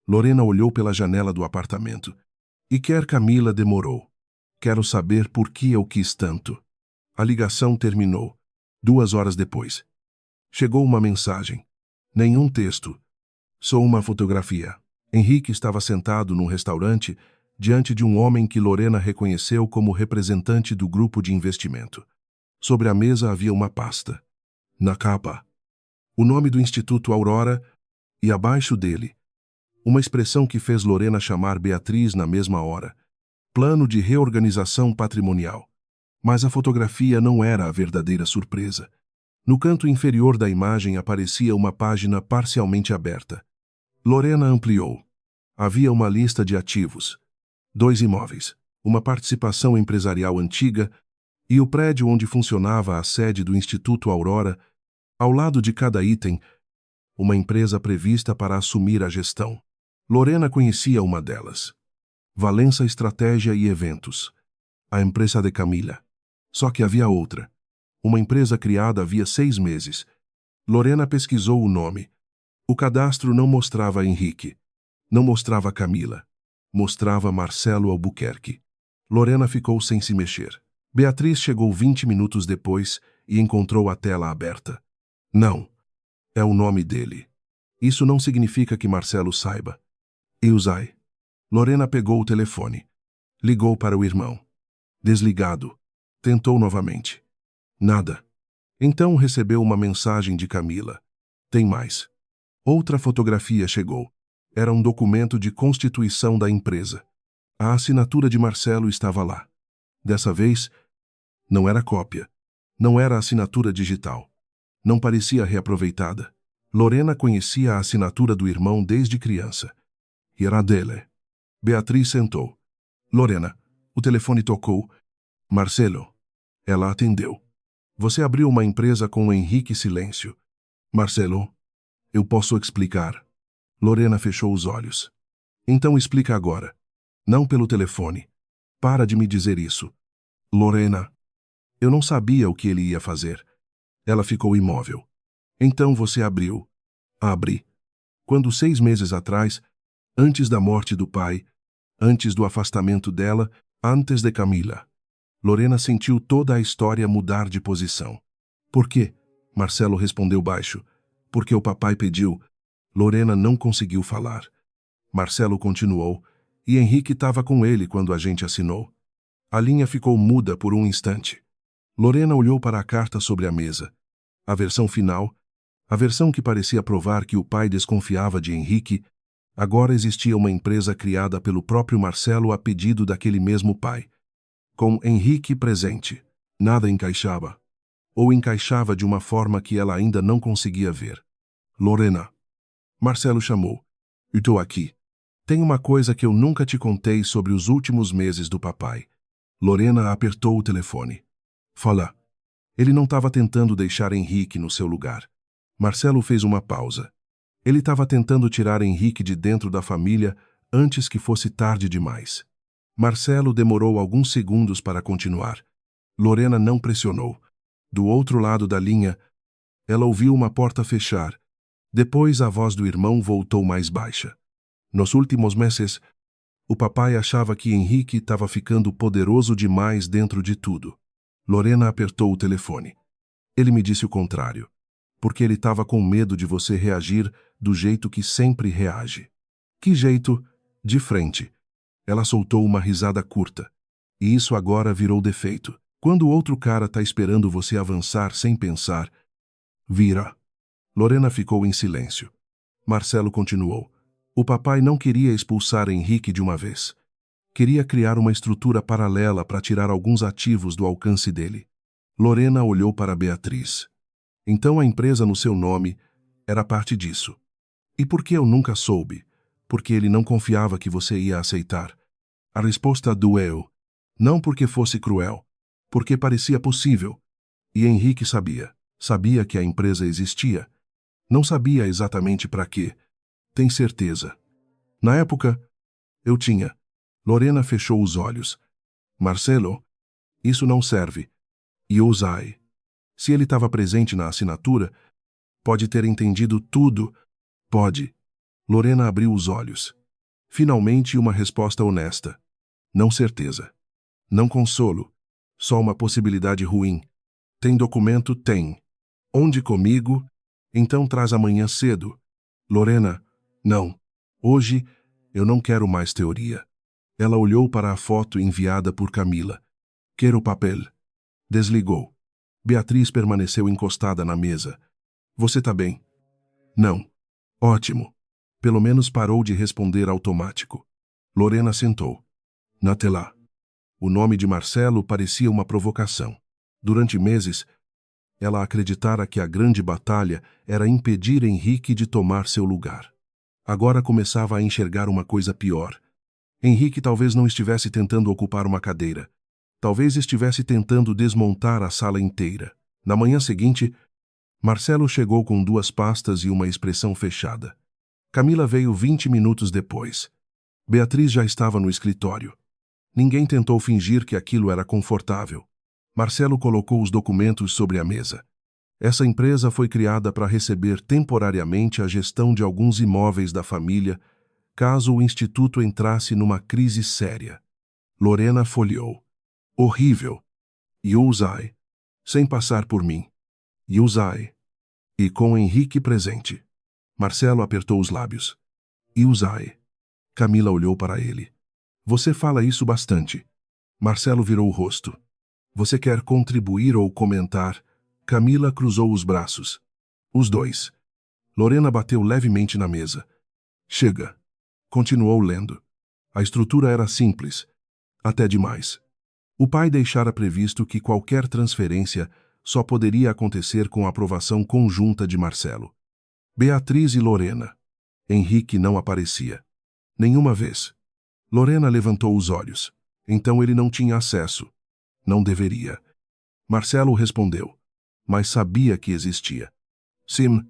Lorena olhou pela janela do apartamento. E quer Camila demorou. Quero saber por que eu quis tanto. A ligação terminou. 2 horas depois. Chegou uma mensagem. Nenhum texto. Só uma fotografia. Henrique estava sentado num restaurante diante de um homem que Lorena reconheceu como representante do grupo de investimento. Sobre a mesa havia uma pasta. Na capa, o nome do Instituto Aurora e abaixo dele, uma expressão que fez Lorena chamar Beatriz na mesma hora. Plano de reorganização patrimonial. Mas a fotografia não era a verdadeira surpresa. No canto inferior da imagem aparecia uma página parcialmente aberta. Lorena ampliou. Havia uma lista de ativos. 2 imóveis, uma participação empresarial antiga e o prédio onde funcionava a sede do Instituto Aurora. Ao lado de cada item, uma empresa prevista para assumir a gestão. Lorena conhecia uma delas. Valença Estratégia e Eventos. A empresa de Camila. Só que havia outra. Uma empresa criada havia 6 meses. Lorena pesquisou o nome. O cadastro não mostrava Henrique. Não mostrava Camila. Mostrava Marcelo Albuquerque. Lorena ficou sem se mexer. Beatriz chegou 20 minutos depois e encontrou a tela aberta. Não. É o nome dele. Isso não significa que Marcelo saiba. Eusai. Lorena pegou o telefone. Ligou para o irmão. Desligado. Tentou novamente. Nada. Então recebeu uma mensagem de Camila. Tem mais. Outra fotografia chegou. Era um documento de constituição da empresa. A assinatura de Marcelo estava lá. Dessa vez, não era cópia. Não era assinatura digital. Não parecia reaproveitada. Lorena conhecia a assinatura do irmão desde criança. E era dele. Beatriz sentou. Lorena, o telefone tocou. Marcelo. Ela atendeu. Você abriu uma empresa com o Henrique Silêncio. Marcelo, eu posso explicar. Lorena fechou os olhos. Então explica agora. Não pelo telefone. Para de me dizer isso. Lorena. Eu não sabia o que ele ia fazer. Ela ficou imóvel. Então você abriu. Abri. Quando 6 meses atrás, antes da morte do pai, antes do afastamento dela, antes de Camila. Lorena sentiu toda a história mudar de posição. Por quê? Marcelo respondeu baixo. Porque o papai pediu. Lorena não conseguiu falar. Marcelo continuou, e Henrique estava com ele quando a gente assinou. A linha ficou muda por um instante. Lorena olhou para a carta sobre a mesa. A versão final, a versão que parecia provar que o pai desconfiava de Henrique, agora existia uma empresa criada pelo próprio Marcelo a pedido daquele mesmo pai. Com Henrique presente, nada encaixava. Ou encaixava de uma forma que ela ainda não conseguia ver. Lorena. Marcelo chamou. Estou aqui. Tem uma coisa que eu nunca te contei sobre os últimos meses do papai. Lorena apertou o telefone. Fala. Ele não estava tentando deixar Henrique no seu lugar. Marcelo fez uma pausa. Ele estava tentando tirar Henrique de dentro da família antes que fosse tarde demais. Marcelo demorou alguns segundos para continuar. Lorena não pressionou. Do outro lado da linha, ela ouviu uma porta fechar. Depois a voz do irmão voltou mais baixa. Nos últimos meses, o papai achava que Henrique estava ficando poderoso demais dentro de tudo. Lorena apertou o telefone. Ele me disse o contrário, porque ele estava com medo de você reagir do jeito que sempre reage. Que jeito? De frente. Ela soltou uma risada curta. E isso agora virou defeito. Quando o outro cara está esperando você avançar sem pensar, vira. Lorena ficou em silêncio. Marcelo continuou. O papai não queria expulsar Henrique de uma vez. Queria criar uma estrutura paralela para tirar alguns ativos do alcance dele. Lorena olhou para Beatriz. Então a empresa no seu nome era parte disso. E por que eu nunca soube? Porque ele não confiava que você ia aceitar. A resposta doeu. Não porque fosse cruel, porque parecia possível. E Henrique sabia. Sabia que a empresa existia. Não sabia exatamente para quê. Tem certeza. Na época, eu tinha. Lorena fechou os olhos. Marcelo, isso não serve. E Usai. Se ele estava presente na assinatura, pode ter entendido tudo. Pode. Lorena abriu os olhos. Finalmente uma resposta honesta. Não certeza. Não consolo. Só uma possibilidade ruim. Tem documento? Tem. Onde comigo? Então traz amanhã cedo. Lorena, não. Hoje eu não quero mais teoria. Ela olhou para a foto enviada por Camila. Quero papel. Desligou. Beatriz permaneceu encostada na mesa. Você tá bem? Não. Ótimo. Pelo menos parou de responder automático. Lorena sentou. Na tela. O nome de Marcelo parecia uma provocação. Durante meses, ela acreditara que a grande batalha era impedir Henrique de tomar seu lugar. Agora começava a enxergar uma coisa pior. Henrique talvez não estivesse tentando ocupar uma cadeira. Talvez estivesse tentando desmontar a sala inteira. Na manhã seguinte, Marcelo chegou com 2 pastas e uma expressão fechada. Camila veio 20 minutos depois. Beatriz já estava no escritório. Ninguém tentou fingir que aquilo era confortável. Marcelo colocou os documentos sobre a mesa. Essa empresa foi criada para receber temporariamente a gestão de alguns imóveis da família, caso o instituto entrasse numa crise séria. Lorena folheou. Horrível. Yusai. Sem passar por mim. Yusai. E com Henrique presente. Marcelo apertou os lábios. Yusai. Camila olhou para ele. Você fala isso bastante. Marcelo virou o rosto. Você quer contribuir ou comentar? Camila cruzou os braços. Os dois. Lorena bateu levemente na mesa. Chega. Continuou lendo. A estrutura era simples. Até demais. O pai deixara previsto que qualquer transferência só poderia acontecer com a aprovação conjunta de Marcelo. Beatriz e Lorena. Henrique não aparecia. Nenhuma vez. Lorena levantou os olhos. Então ele não tinha acesso. Não deveria. Marcelo respondeu, mas sabia que existia. Sim.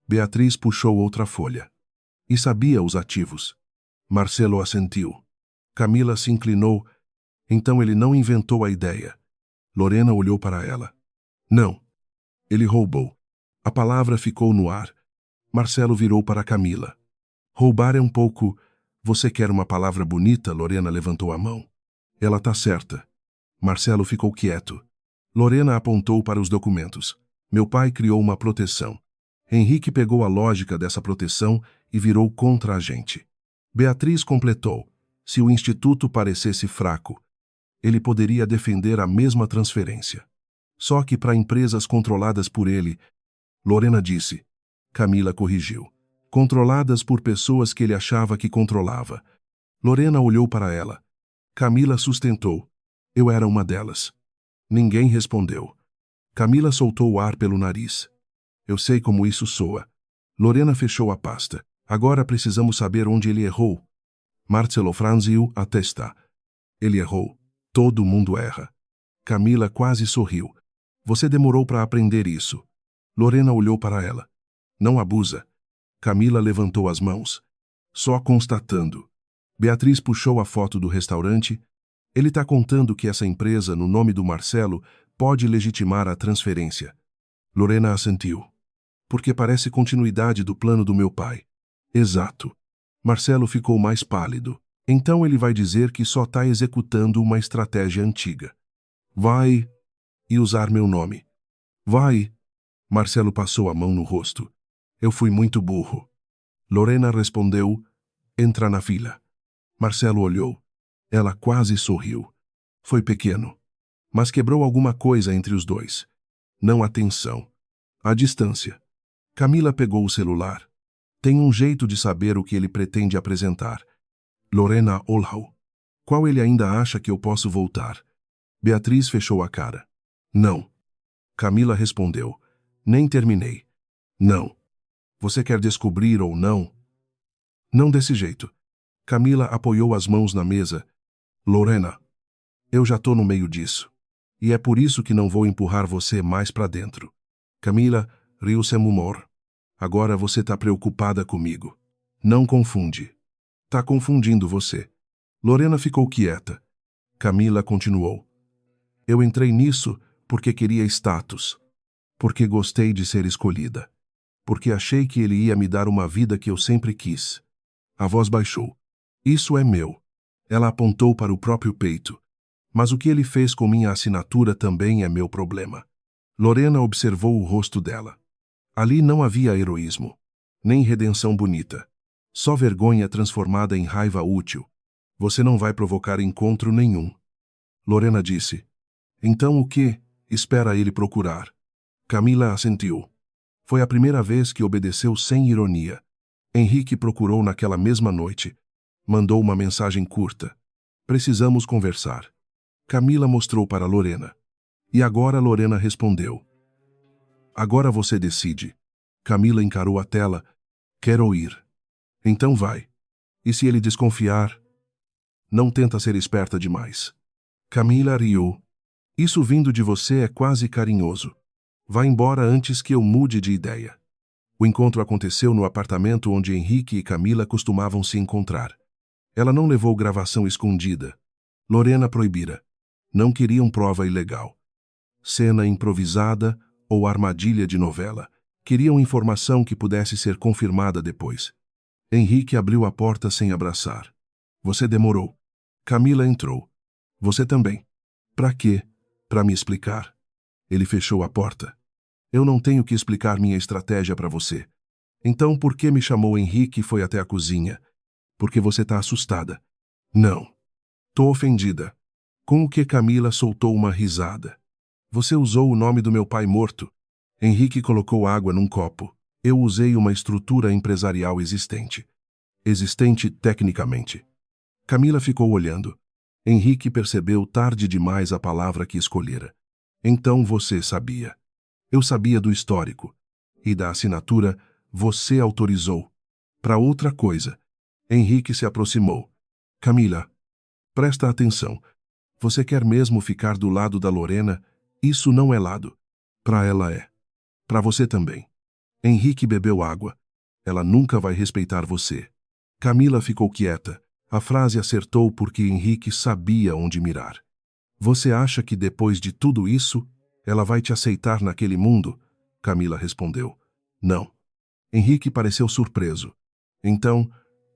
Beatriz puxou outra folha. E sabia os ativos. Marcelo assentiu. Camila se inclinou. Então ele não inventou a ideia. Lorena olhou para ela. Não. Ele roubou. A palavra ficou no ar. Marcelo virou para Camila. Roubar é um pouco... Você quer uma palavra bonita? Lorena levantou a mão. Ela tá certa. Marcelo ficou quieto. Lorena apontou para os documentos. Meu pai criou uma proteção. Henrique pegou a lógica dessa proteção e virou contra a gente. Beatriz completou. Se o instituto parecesse fraco, ele poderia defender a mesma transferência. Só que para empresas controladas por ele, Lorena disse. Camila corrigiu. Controladas por pessoas que ele achava que controlava. Lorena olhou para ela. Camila sustentou. Eu era uma delas. Ninguém respondeu. Camila soltou o ar pelo nariz. Eu sei como isso soa. Lorena fechou a pasta. Agora precisamos saber onde ele errou. Marcelo franziu a testa. Ele errou. Todo mundo erra. Camila quase sorriu. Você demorou para aprender isso. Lorena olhou para ela. Não abusa. Camila levantou as mãos. Só constatando. Beatriz puxou a foto do restaurante. Ele está contando que essa empresa, no nome do Marcelo, pode legitimar a transferência. Lorena assentiu. Porque parece continuidade do plano do meu pai. Exato. Marcelo ficou mais pálido. Então ele vai dizer que só está executando uma estratégia antiga. Vai. E usar meu nome. Vai. Marcelo passou a mão no rosto. Eu fui muito burro. Lorena respondeu. Entra na fila. Marcelo olhou. Ela quase sorriu. Foi pequeno. Mas quebrou alguma coisa entre os dois. Não a tensão. A distância. Camila pegou o celular. Tem um jeito de saber o que ele pretende apresentar. Lorena olhou. Qual ele ainda acha que eu posso voltar? Beatriz fechou a cara. Não. Camila respondeu. Nem terminei. Não. Você quer descobrir ou não? Não desse jeito. Camila apoiou as mãos na mesa. Lorena, eu já tô no meio disso. E é por isso que não vou empurrar você mais para dentro. Camila riu sem humor. Agora você tá preocupada comigo. Não confunde. Tá confundindo você. Lorena ficou quieta. Camila continuou. Eu entrei nisso porque queria status. Porque gostei de ser escolhida. Porque achei que ele ia me dar uma vida que eu sempre quis. A voz baixou. Isso é meu. Ela apontou para o próprio peito. Mas o que ele fez com minha assinatura também é meu problema. Lorena observou o rosto dela. Ali não havia heroísmo, nem redenção bonita. Só vergonha transformada em raiva útil. Você não vai provocar encontro nenhum. Lorena disse. Então o que espera ele procurar? Camila assentiu. Foi a primeira vez que obedeceu sem ironia. Henrique procurou naquela mesma noite. Mandou uma mensagem curta. Precisamos conversar. Camila mostrou para Lorena. E agora Lorena respondeu. Agora você decide. Camila encarou a tela. Quero ir. Então vai. E se ele desconfiar? Não tenta ser esperta demais. Camila riu. Isso vindo de você é quase carinhoso. Vá embora antes que eu mude de ideia. O encontro aconteceu no apartamento onde Henrique e Camila costumavam se encontrar. Ela não levou gravação escondida. Lorena proibira. Não queriam prova ilegal. Cena improvisada ou armadilha de novela. Queriam informação que pudesse ser confirmada depois. Henrique abriu a porta sem abraçar. Você demorou. Camila entrou. Você também. Pra quê? Pra me explicar. Ele fechou a porta. Eu não tenho que explicar minha estratégia para você. Então por que me chamou Henrique e foi até a cozinha? Porque você tá assustada. Não. Tô ofendida. Com o que Camila soltou uma risada. Você usou o nome do meu pai morto. Henrique colocou água num copo. Eu usei uma estrutura empresarial existente. Existente tecnicamente. Camila ficou olhando. Henrique percebeu tarde demais a palavra que escolhera. Então você sabia. Eu sabia do histórico. E da assinatura, você autorizou. Para outra coisa. Henrique se aproximou. Camila, presta atenção. Você quer mesmo ficar do lado da Lorena? Isso não é lado. Para ela é. Para você também. Henrique bebeu água. Ela nunca vai respeitar você. Camila ficou quieta. A frase acertou porque Henrique sabia onde mirar. Você acha que depois de tudo isso, ela vai te aceitar naquele mundo? Camila respondeu. Não. Henrique pareceu surpreso. Então,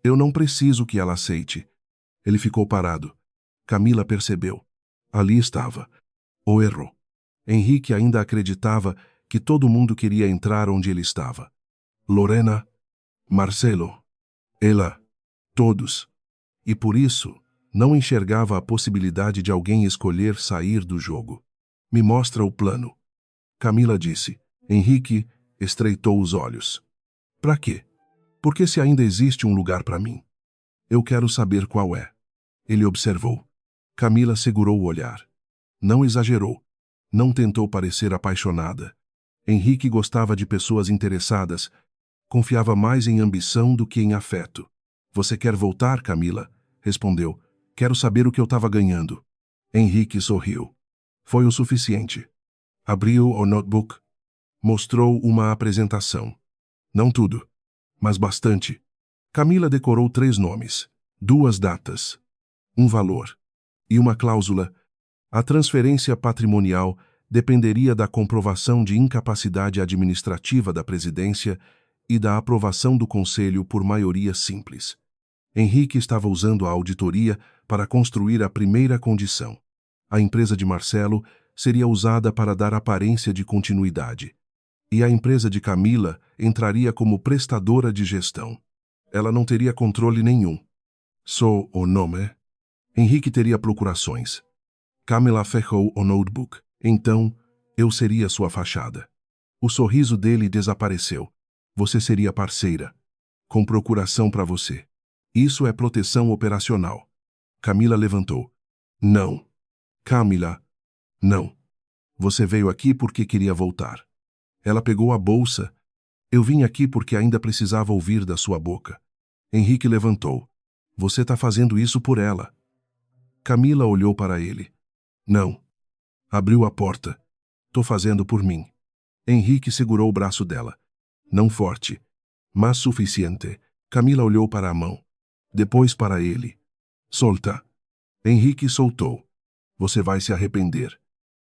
eu não preciso que ela aceite. Ele ficou parado. Camila percebeu. Ali estava. O erro. Henrique ainda acreditava que todo mundo queria entrar onde ele estava. Lorena. Marcelo. Ela. Todos. E por isso, não enxergava a possibilidade de alguém escolher sair do jogo. Me mostra o plano. Camila disse. Henrique estreitou os olhos. Para quê? Porque se ainda existe um lugar para mim. Eu quero saber qual é. Ele observou. Camila segurou o olhar. Não exagerou. Não tentou parecer apaixonada. Henrique gostava de pessoas interessadas. Confiava mais em ambição do que em afeto. Você quer voltar, Camila? Respondeu. Quero saber o que eu estava ganhando. Henrique sorriu. Foi o suficiente. Abriu o notebook. Mostrou uma apresentação. Não tudo, mas bastante. Camila decorou 3 nomes, 2 datas, um valor e uma cláusula. A transferência patrimonial dependeria da comprovação de incapacidade administrativa da presidência e da aprovação do conselho por maioria simples. Henrique estava usando a auditoria para construir a primeira condição. A empresa de Marcelo seria usada para dar aparência de continuidade. E a empresa de Camila entraria como prestadora de gestão. Ela não teria controle nenhum. Só o nome. Henrique teria procurações. Camila fechou o notebook. Então, eu seria sua fachada. O sorriso dele desapareceu. Você seria parceira. Com procuração para você. Isso é proteção operacional. Camila levantou. Não. Camila. Não. Você veio aqui porque queria voltar. Ela pegou a bolsa. Eu vim aqui porque ainda precisava ouvir da sua boca. Henrique levantou. Você está fazendo isso por ela. Camila olhou para ele. Não. Abriu a porta. Tô fazendo por mim. Henrique segurou o braço dela. Não forte, mas suficiente. Camila olhou para a mão. Depois para ele. Solta. Henrique soltou. Você vai se arrepender.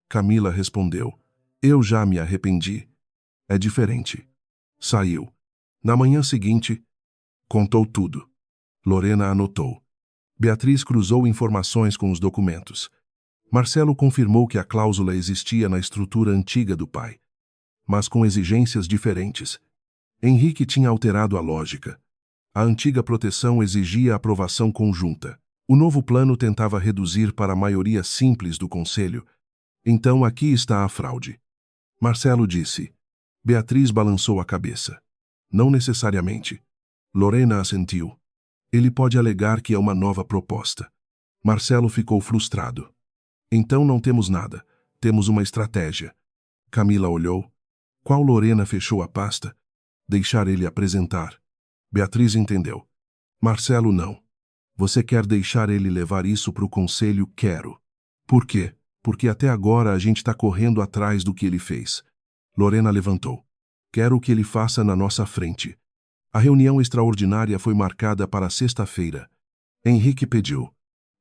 Camila respondeu. Eu já me arrependi. É diferente. Saiu. Na manhã seguinte, contou tudo. Lorena anotou. Beatriz cruzou informações com os documentos. Marcelo confirmou que a cláusula existia na estrutura antiga do pai, mas com exigências diferentes. Henrique tinha alterado a lógica. A antiga proteção exigia aprovação conjunta. O novo plano tentava reduzir para a maioria simples do conselho. Então aqui está a fraude. Marcelo disse. Beatriz balançou a cabeça. Não necessariamente. Lorena assentiu. Ele pode alegar que é uma nova proposta. Marcelo ficou frustrado. Então não temos nada. Temos uma estratégia. Camila olhou. Qual Lorena fechou a pasta? Deixar ele apresentar. Beatriz entendeu. Marcelo não. Você quer deixar ele levar isso para o conselho? Quero. Por quê? Porque até agora a gente está correndo atrás do que ele fez. Lorena levantou. Quero que ele faça na nossa frente. A reunião extraordinária foi marcada para sexta-feira. Henrique pediu.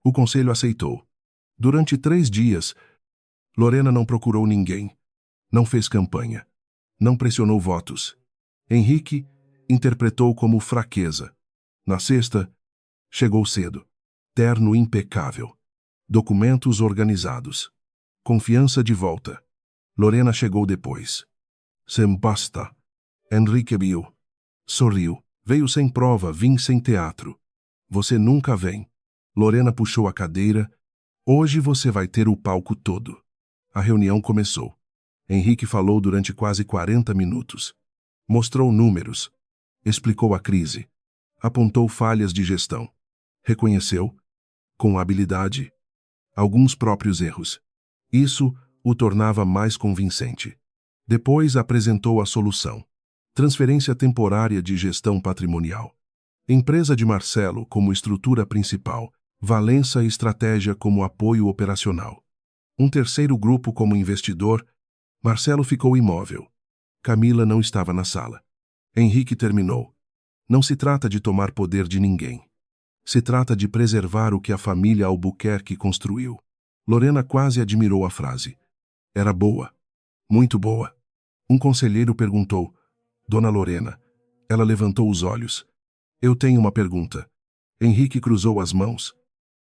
O conselho aceitou. Durante 3 dias, Lorena não procurou ninguém. Não fez campanha. Não pressionou votos. Henrique interpretou como fraqueza. Na sexta, chegou cedo. Terno impecável. Documentos organizados. Confiança de volta. Lorena chegou depois. Sem basta. Henrique viu. Sorriu. Veio sem prova, vim sem teatro. Você nunca vem. Lorena puxou a cadeira. Hoje você vai ter o palco todo. A reunião começou. Henrique falou durante quase 40 minutos. Mostrou números. Explicou a crise. Apontou falhas de gestão. Reconheceu, com habilidade, alguns próprios erros. Isso o tornava mais convincente. Depois apresentou a solução. Transferência temporária de gestão patrimonial. Empresa de Marcelo como estrutura principal. Valença e estratégia como apoio operacional. Um terceiro grupo como investidor. Marcelo ficou imóvel. Camila não estava na sala. Henrique terminou. Não se trata de tomar poder de ninguém. Se trata de preservar o que a família Albuquerque construiu. Lorena quase admirou a frase. Era boa. Muito boa. Um conselheiro perguntou. Dona Lorena. Ela levantou os olhos. Eu tenho uma pergunta. Henrique cruzou as mãos.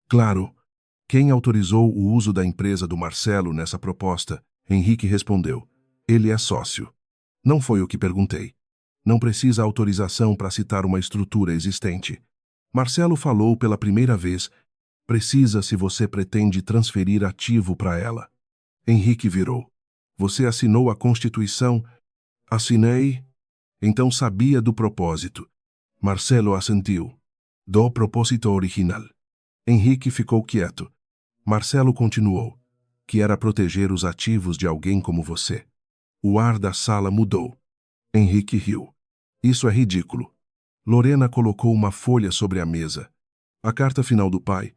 Claro. Quem autorizou o uso da empresa do Marcelo nessa proposta? Henrique respondeu. Ele é sócio. Não foi o que perguntei. Não precisa autorização para citar uma estrutura existente. Marcelo falou pela primeira vez. Precisa se você pretende transferir ativo para ela. Henrique virou. Você assinou a Constituição? Assinei. Então sabia do propósito. Marcelo assentiu. Do propósito original. Henrique ficou quieto. Marcelo continuou. Que era proteger os ativos de alguém como você. O ar da sala mudou. Henrique riu. Isso é ridículo. Lorena colocou uma folha sobre a mesa. A carta final do pai.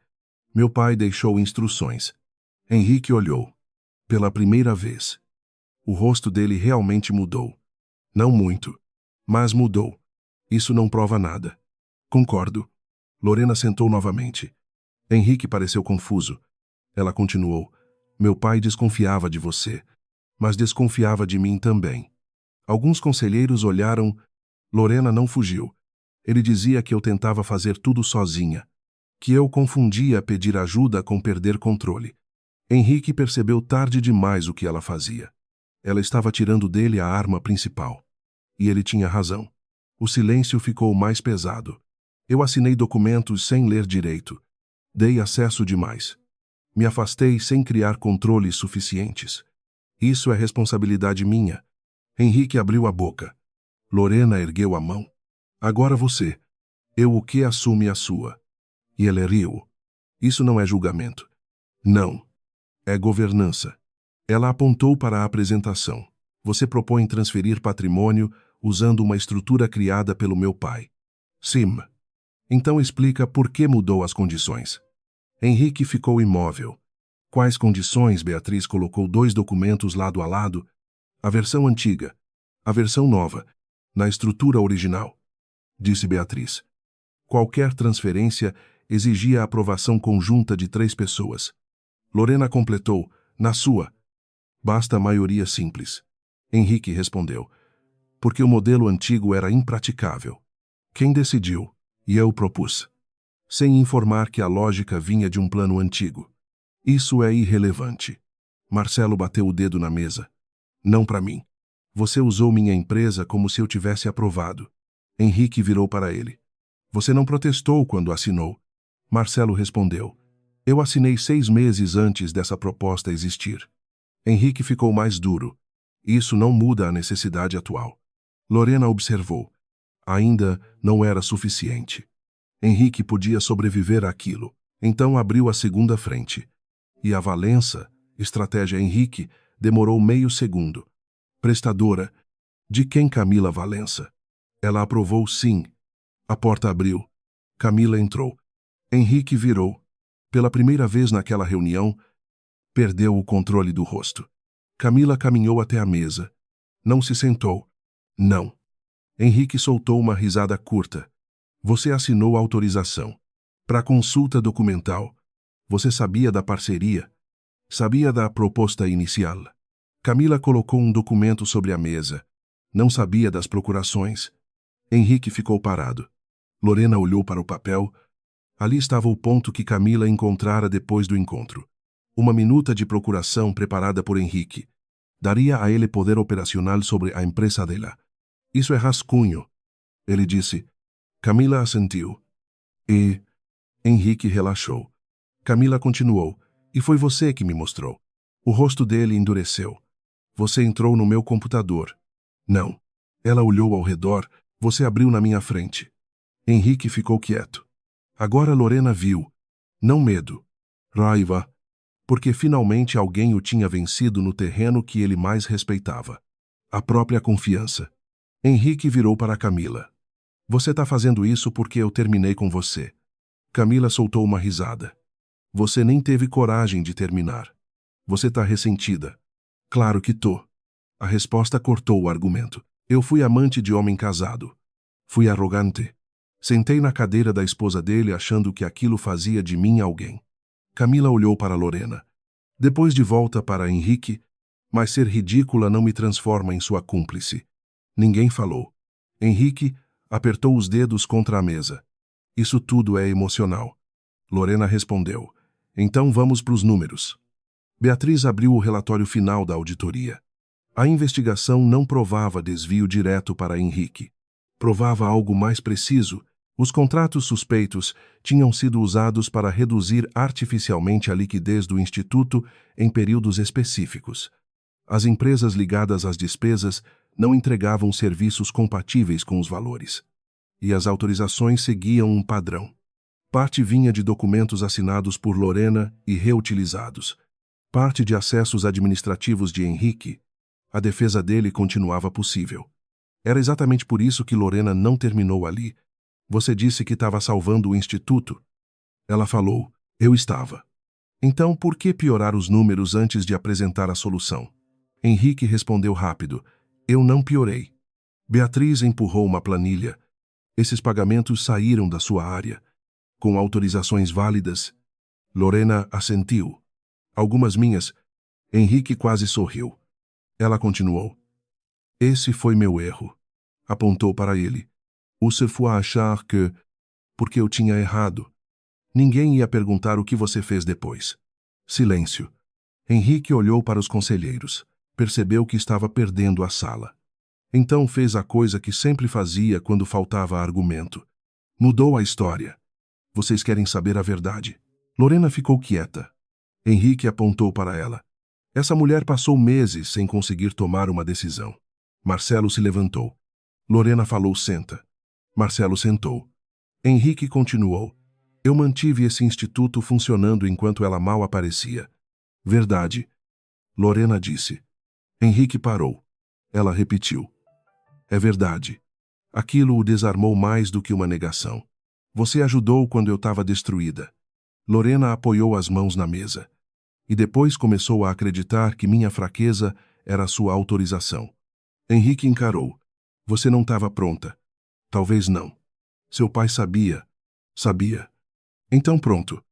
Meu pai deixou instruções. Henrique olhou. Pela primeira vez. O rosto dele realmente mudou. Não muito. Mas mudou. Isso não prova nada. Concordo. Lorena sentou novamente. Henrique pareceu confuso. Ela continuou. Meu pai desconfiava de você, mas desconfiava de mim também. Alguns conselheiros olharam. Lorena não fugiu. Ele dizia que eu tentava fazer tudo sozinha, que eu confundia pedir ajuda com perder controle. Henrique percebeu tarde demais o que ela fazia. Ela estava tirando dele a arma principal. E ele tinha razão. O silêncio ficou mais pesado. Eu assinei documentos sem ler direito. Dei acesso demais. Me afastei sem criar controles suficientes. Isso é responsabilidade minha. Henrique abriu a boca. Lorena ergueu a mão. Agora você. Eu o que assume a sua. E ele riu. Isso não é julgamento. Não. É governança. Ela apontou para a apresentação. Você propõe transferir patrimônio usando uma estrutura criada pelo meu pai. Sim. Então explica por que mudou as condições. Henrique ficou imóvel. Quais condições? Beatriz colocou 2 documentos lado a lado. A versão antiga. A versão nova. Na estrutura original. Disse Beatriz. Qualquer transferência exigia a aprovação conjunta de 3 pessoas. Lorena completou. Na sua. Basta a maioria simples. Henrique respondeu. Porque o modelo antigo era impraticável. Quem decidiu? E eu propus. Sem informar que a lógica vinha de um plano antigo. Isso é irrelevante. Marcelo bateu o dedo na mesa. Não para mim. Você usou minha empresa como se eu tivesse aprovado. Henrique virou para ele. Você não protestou quando assinou. Marcelo respondeu. Eu assinei 6 meses antes dessa proposta existir. Henrique ficou mais duro. Isso não muda a necessidade atual. Lorena observou. Ainda não era suficiente. Henrique podia sobreviver àquilo. Então abriu a segunda frente. E a Valença, estratégia Henrique, demorou meio segundo. Prestadora. De quem Camila Valença? Ela aprovou sim. A porta abriu. Camila entrou. Henrique virou. Pela primeira vez naquela reunião, perdeu o controle do rosto. Camila caminhou até a mesa. Não se sentou. Não. Henrique soltou uma risada curta. Você assinou a autorização. Para consulta documental. Você sabia da parceria? Sabia da proposta inicial? Camila colocou um documento sobre a mesa. Não sabia das procurações. Henrique ficou parado. Lorena olhou para o papel. Ali estava o ponto que Camila encontrara depois do encontro. Uma minuta de procuração preparada por Henrique. Daria a ele poder operacional sobre a empresa dela. Isso é rascunho. Ele disse. Camila assentiu. E... Henrique relaxou. Camila continuou. E foi você que me mostrou. O rosto dele endureceu. Você entrou no meu computador. Não. Ela olhou ao redor. Você abriu na minha frente. Henrique ficou quieto. Agora Lorena viu. Não medo. Raiva. Porque finalmente alguém o tinha vencido no terreno que ele mais respeitava. A própria confiança. Henrique virou para Camila. Você está fazendo isso porque eu terminei com você. Camila soltou uma risada. Você nem teve coragem de terminar. Você está ressentida. Claro que tô. A resposta cortou o argumento. Eu fui amante de homem casado. Fui arrogante. Sentei na cadeira da esposa dele achando que aquilo fazia de mim alguém. Camila olhou para Lorena. Depois de volta para Henrique, mas ser ridícula não me transforma em sua cúmplice. Ninguém falou. Henrique apertou os dedos contra a mesa. Isso tudo é emocional. Lorena respondeu. Então vamos para os números. Beatriz abriu o relatório final da auditoria. A investigação não provava desvio direto para Henrique. Provava algo mais preciso, Os contratos suspeitos tinham sido usados para reduzir artificialmente a liquidez do instituto em períodos específicos. As empresas ligadas às despesas não entregavam serviços compatíveis com os valores. E as autorizações seguiam um padrão. Parte vinha de documentos assinados por Lorena e reutilizados. Parte de acessos administrativos de Henrique. A defesa dele continuava possível. Era exatamente por isso que Lorena não terminou ali. Você disse que estava salvando o instituto. Ela falou, eu estava. Então, por que piorar os números antes de apresentar a solução? Henrique respondeu rápido, eu não piorei. Beatriz empurrou uma planilha. Esses pagamentos saíram da sua área. Com autorizações válidas. Lorena assentiu. Algumas minhas. Henrique quase sorriu. Ela continuou. Esse foi meu erro. Apontou para ele. Você foi achar que... Porque eu tinha errado. Ninguém ia perguntar o que você fez depois. Silêncio. Henrique olhou para os conselheiros. Percebeu que estava perdendo a sala. Então fez a coisa que sempre fazia quando faltava argumento. Mudou a história. Vocês querem saber a verdade. Lorena ficou quieta. Henrique apontou para ela. Essa mulher passou meses sem conseguir tomar uma decisão. Marcelo se levantou. Lorena falou, senta. Marcelo sentou. Henrique continuou. Eu mantive esse instituto funcionando enquanto ela mal aparecia. Verdade. Lorena disse. Henrique parou. Ela repetiu. É verdade. Aquilo o desarmou mais do que uma negação. Você ajudou quando eu estava destruída. Lorena apoiou as mãos na mesa. E depois começou a acreditar que minha fraqueza era a sua autorização. Henrique encarou. Você não estava pronta. Talvez não. Seu pai sabia. Sabia. Então pronto.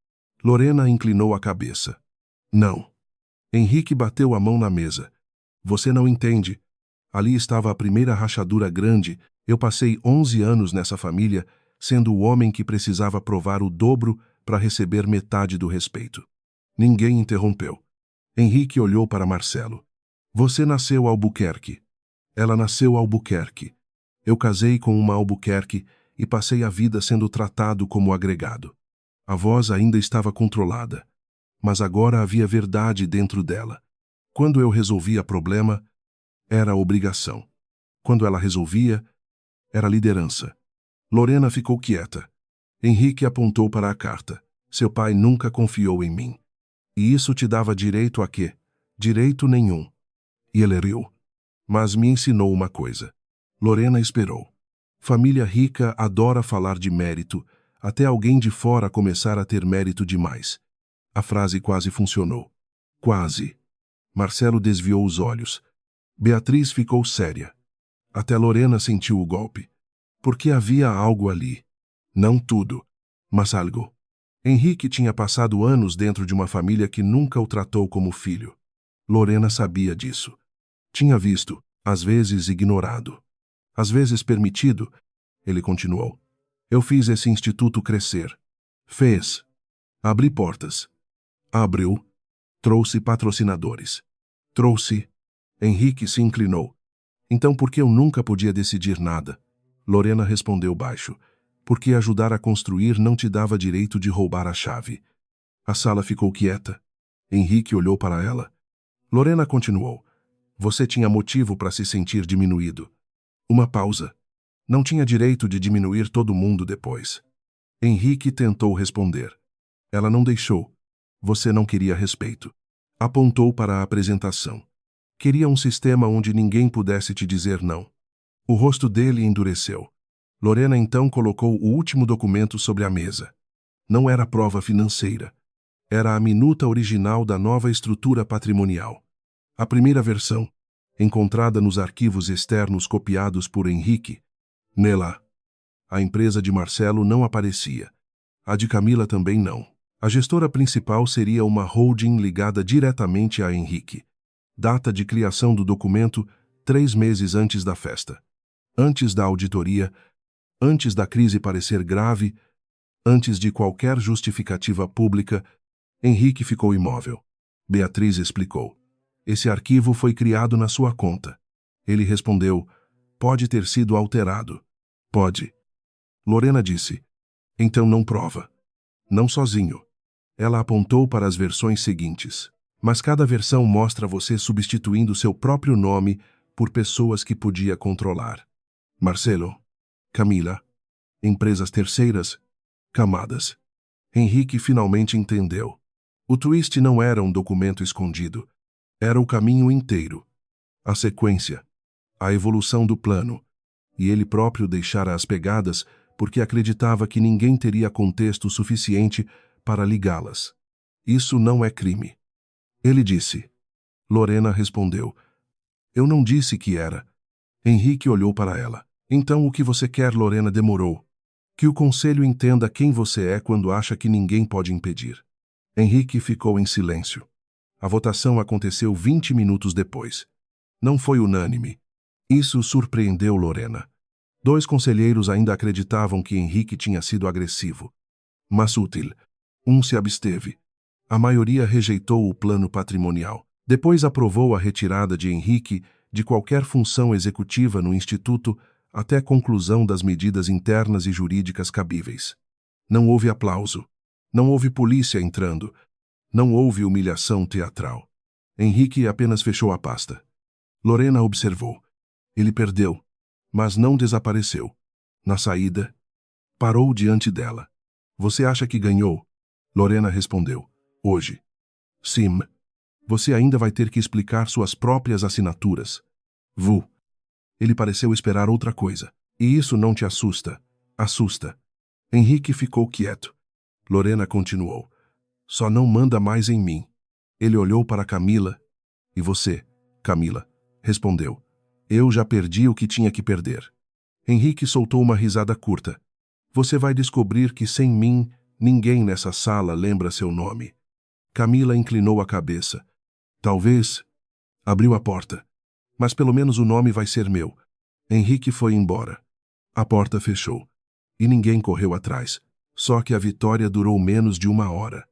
Lorena inclinou a cabeça. Não. Henrique bateu a mão na mesa. Você não entende. Ali estava a primeira rachadura grande. Eu passei 11 anos nessa família, sendo o homem que precisava provar o dobro para receber metade do respeito. Ninguém interrompeu. Henrique olhou para Marcelo. Você nasceu Albuquerque. Ela nasceu Albuquerque. Eu casei com uma Albuquerque e passei a vida sendo tratado como agregado. A voz ainda estava controlada, mas agora havia verdade dentro dela. Quando eu resolvia problema, era obrigação. Quando ela resolvia, era liderança. Lorena ficou quieta. Henrique apontou para a carta. Seu pai nunca confiou em mim. E isso te dava direito a quê? Direito nenhum. E ele riu. Mas me ensinou uma coisa. Lorena esperou. Família rica adora falar de mérito, até alguém de fora começar a ter mérito demais. A frase quase funcionou. Quase. Marcelo desviou os olhos. Beatriz ficou séria. Até Lorena sentiu o golpe. Porque havia algo ali. Não tudo, mas algo. Henrique tinha passado anos dentro de uma família que nunca o tratou como filho. Lorena sabia disso. Tinha visto, às vezes ignorado. Às vezes permitido, ele continuou. Eu fiz esse instituto crescer. Fez. Abri portas. Abriu. Trouxe patrocinadores. Trouxe. Henrique se inclinou. Então por que eu nunca podia decidir nada? Lorena respondeu baixo. Porque ajudar a construir não te dava direito de roubar a chave. A sala ficou quieta. Henrique olhou para ela. Lorena continuou. Você tinha motivo para se sentir diminuído. Uma pausa. Não tinha direito de diminuir todo mundo depois. Henrique tentou responder. Ela não deixou. Você não queria respeito. Apontou para a apresentação. Queria um sistema onde ninguém pudesse te dizer não. O rosto dele endureceu. Lorena então colocou o último documento sobre a mesa. Não era prova financeira. Era a minuta original da nova estrutura patrimonial. A primeira versão, encontrada nos arquivos externos copiados por Henrique. Nela, a empresa de Marcelo não aparecia. A de Camila também não. A gestora principal seria uma holding ligada diretamente a Henrique. Data de criação do documento, 3 meses antes da festa. Antes da auditoria, antes da crise parecer grave, antes de qualquer justificativa pública, Henrique ficou imóvel. Beatriz explicou. Esse arquivo foi criado na sua conta. Ele respondeu, pode ter sido alterado. Pode. Lorena disse. Então não prova. Não sozinho. Ela apontou para as versões seguintes. Mas cada versão mostra você substituindo seu próprio nome por pessoas que podia controlar. Marcelo, Camila, empresas terceiras, camadas. Henrique finalmente entendeu. O twist não era um documento escondido. Era o caminho inteiro. A sequência. A evolução do plano. E ele próprio deixara as pegadas porque acreditava que ninguém teria contexto suficiente para ligá-las. Isso não é crime. Ele disse. Lorena respondeu. Eu não disse que era. Henrique olhou para ela. Então o que você quer, Lorena demorou. Que o conselho entenda quem você é quando acha que ninguém pode impedir. Henrique ficou em silêncio. A votação aconteceu 20 minutos depois. Não foi unânime. Isso surpreendeu Lorena. 2 conselheiros ainda acreditavam que Henrique tinha sido agressivo. Mas útil. Um se absteve. A maioria rejeitou o plano patrimonial. Depois aprovou a retirada de Henrique de qualquer função executiva no Instituto até a conclusão das medidas internas e jurídicas cabíveis. Não houve aplauso. Não houve polícia entrando. Não houve humilhação teatral. Henrique apenas fechou a pasta. Lorena observou. Ele perdeu, mas não desapareceu. Na saída, parou diante dela. Você acha que ganhou? Lorena respondeu. Hoje. Sim. Você ainda vai ter que explicar suas próprias assinaturas. Vu. Ele pareceu esperar outra coisa. E isso não te assusta? Assusta. Henrique ficou quieto. Lorena continuou. Só não manda mais em mim. Ele olhou para Camila. E você, Camila? Respondeu. Eu já perdi o que tinha que perder. Henrique soltou uma risada curta. Você vai descobrir que sem mim, ninguém nessa sala lembra seu nome. Camila inclinou a cabeça. Talvez. Abriu a porta. Mas pelo menos o nome vai ser meu. Henrique foi embora. A porta fechou. E ninguém correu atrás. Só que a vitória durou menos de 1 hora.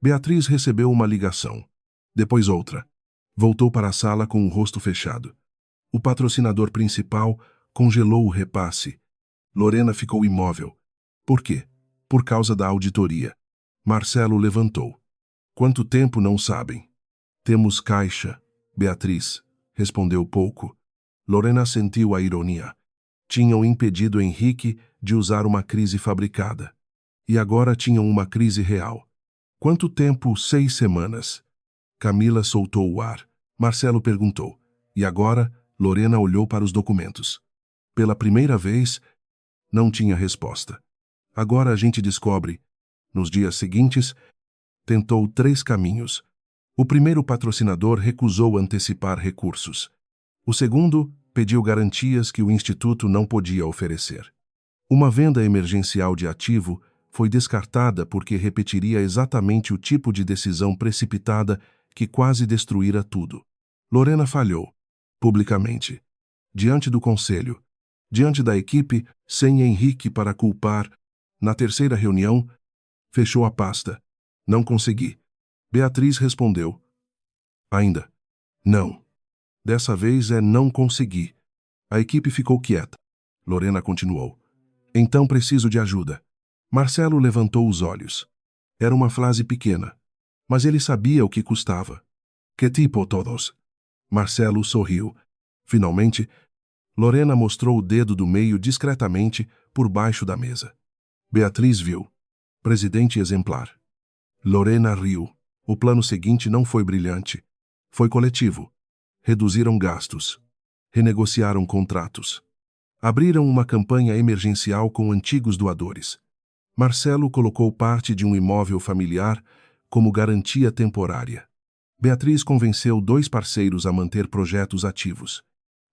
Beatriz recebeu uma ligação. Depois outra. Voltou para a sala com o rosto fechado. O patrocinador principal congelou o repasse. Lorena ficou imóvel. Por quê? Por causa da auditoria. Marcelo levantou. Quanto tempo não sabem? Temos caixa. Beatriz respondeu pouco. Lorena sentiu a ironia. Tinham impedido Henrique de usar uma crise fabricada. E agora tinham uma crise real. Quanto tempo? 6 semanas. Camila soltou o ar. Marcelo perguntou. E agora? Lorena olhou para os documentos. Pela primeira vez, não tinha resposta. Agora a gente descobre. Nos dias seguintes, tentou 3 caminhos. O primeiro patrocinador recusou antecipar recursos. O segundo pediu garantias que o Instituto não podia oferecer. Uma venda emergencial de ativo foi descartada porque repetiria exatamente o tipo de decisão precipitada que quase destruíra tudo. Lorena falhou, publicamente, diante do conselho, diante da equipe, sem Henrique para culpar. Na terceira reunião, fechou a pasta. Não consegui. Beatriz respondeu. Ainda. Não. Dessa vez é não consegui. A equipe ficou quieta. Lorena continuou. Então preciso de ajuda. Marcelo levantou os olhos. Era uma frase pequena, mas ele sabia o que custava. Que tipo todos? Marcelo sorriu. Finalmente, Lorena mostrou o dedo do meio discretamente por baixo da mesa. Beatriz viu. Presidente exemplar. Lorena riu. O plano seguinte não foi brilhante. Foi coletivo. Reduziram gastos. Renegociaram contratos. Abriram uma campanha emergencial com antigos doadores. Marcelo colocou parte de um imóvel familiar como garantia temporária. Beatriz convenceu 2 parceiros a manter projetos ativos.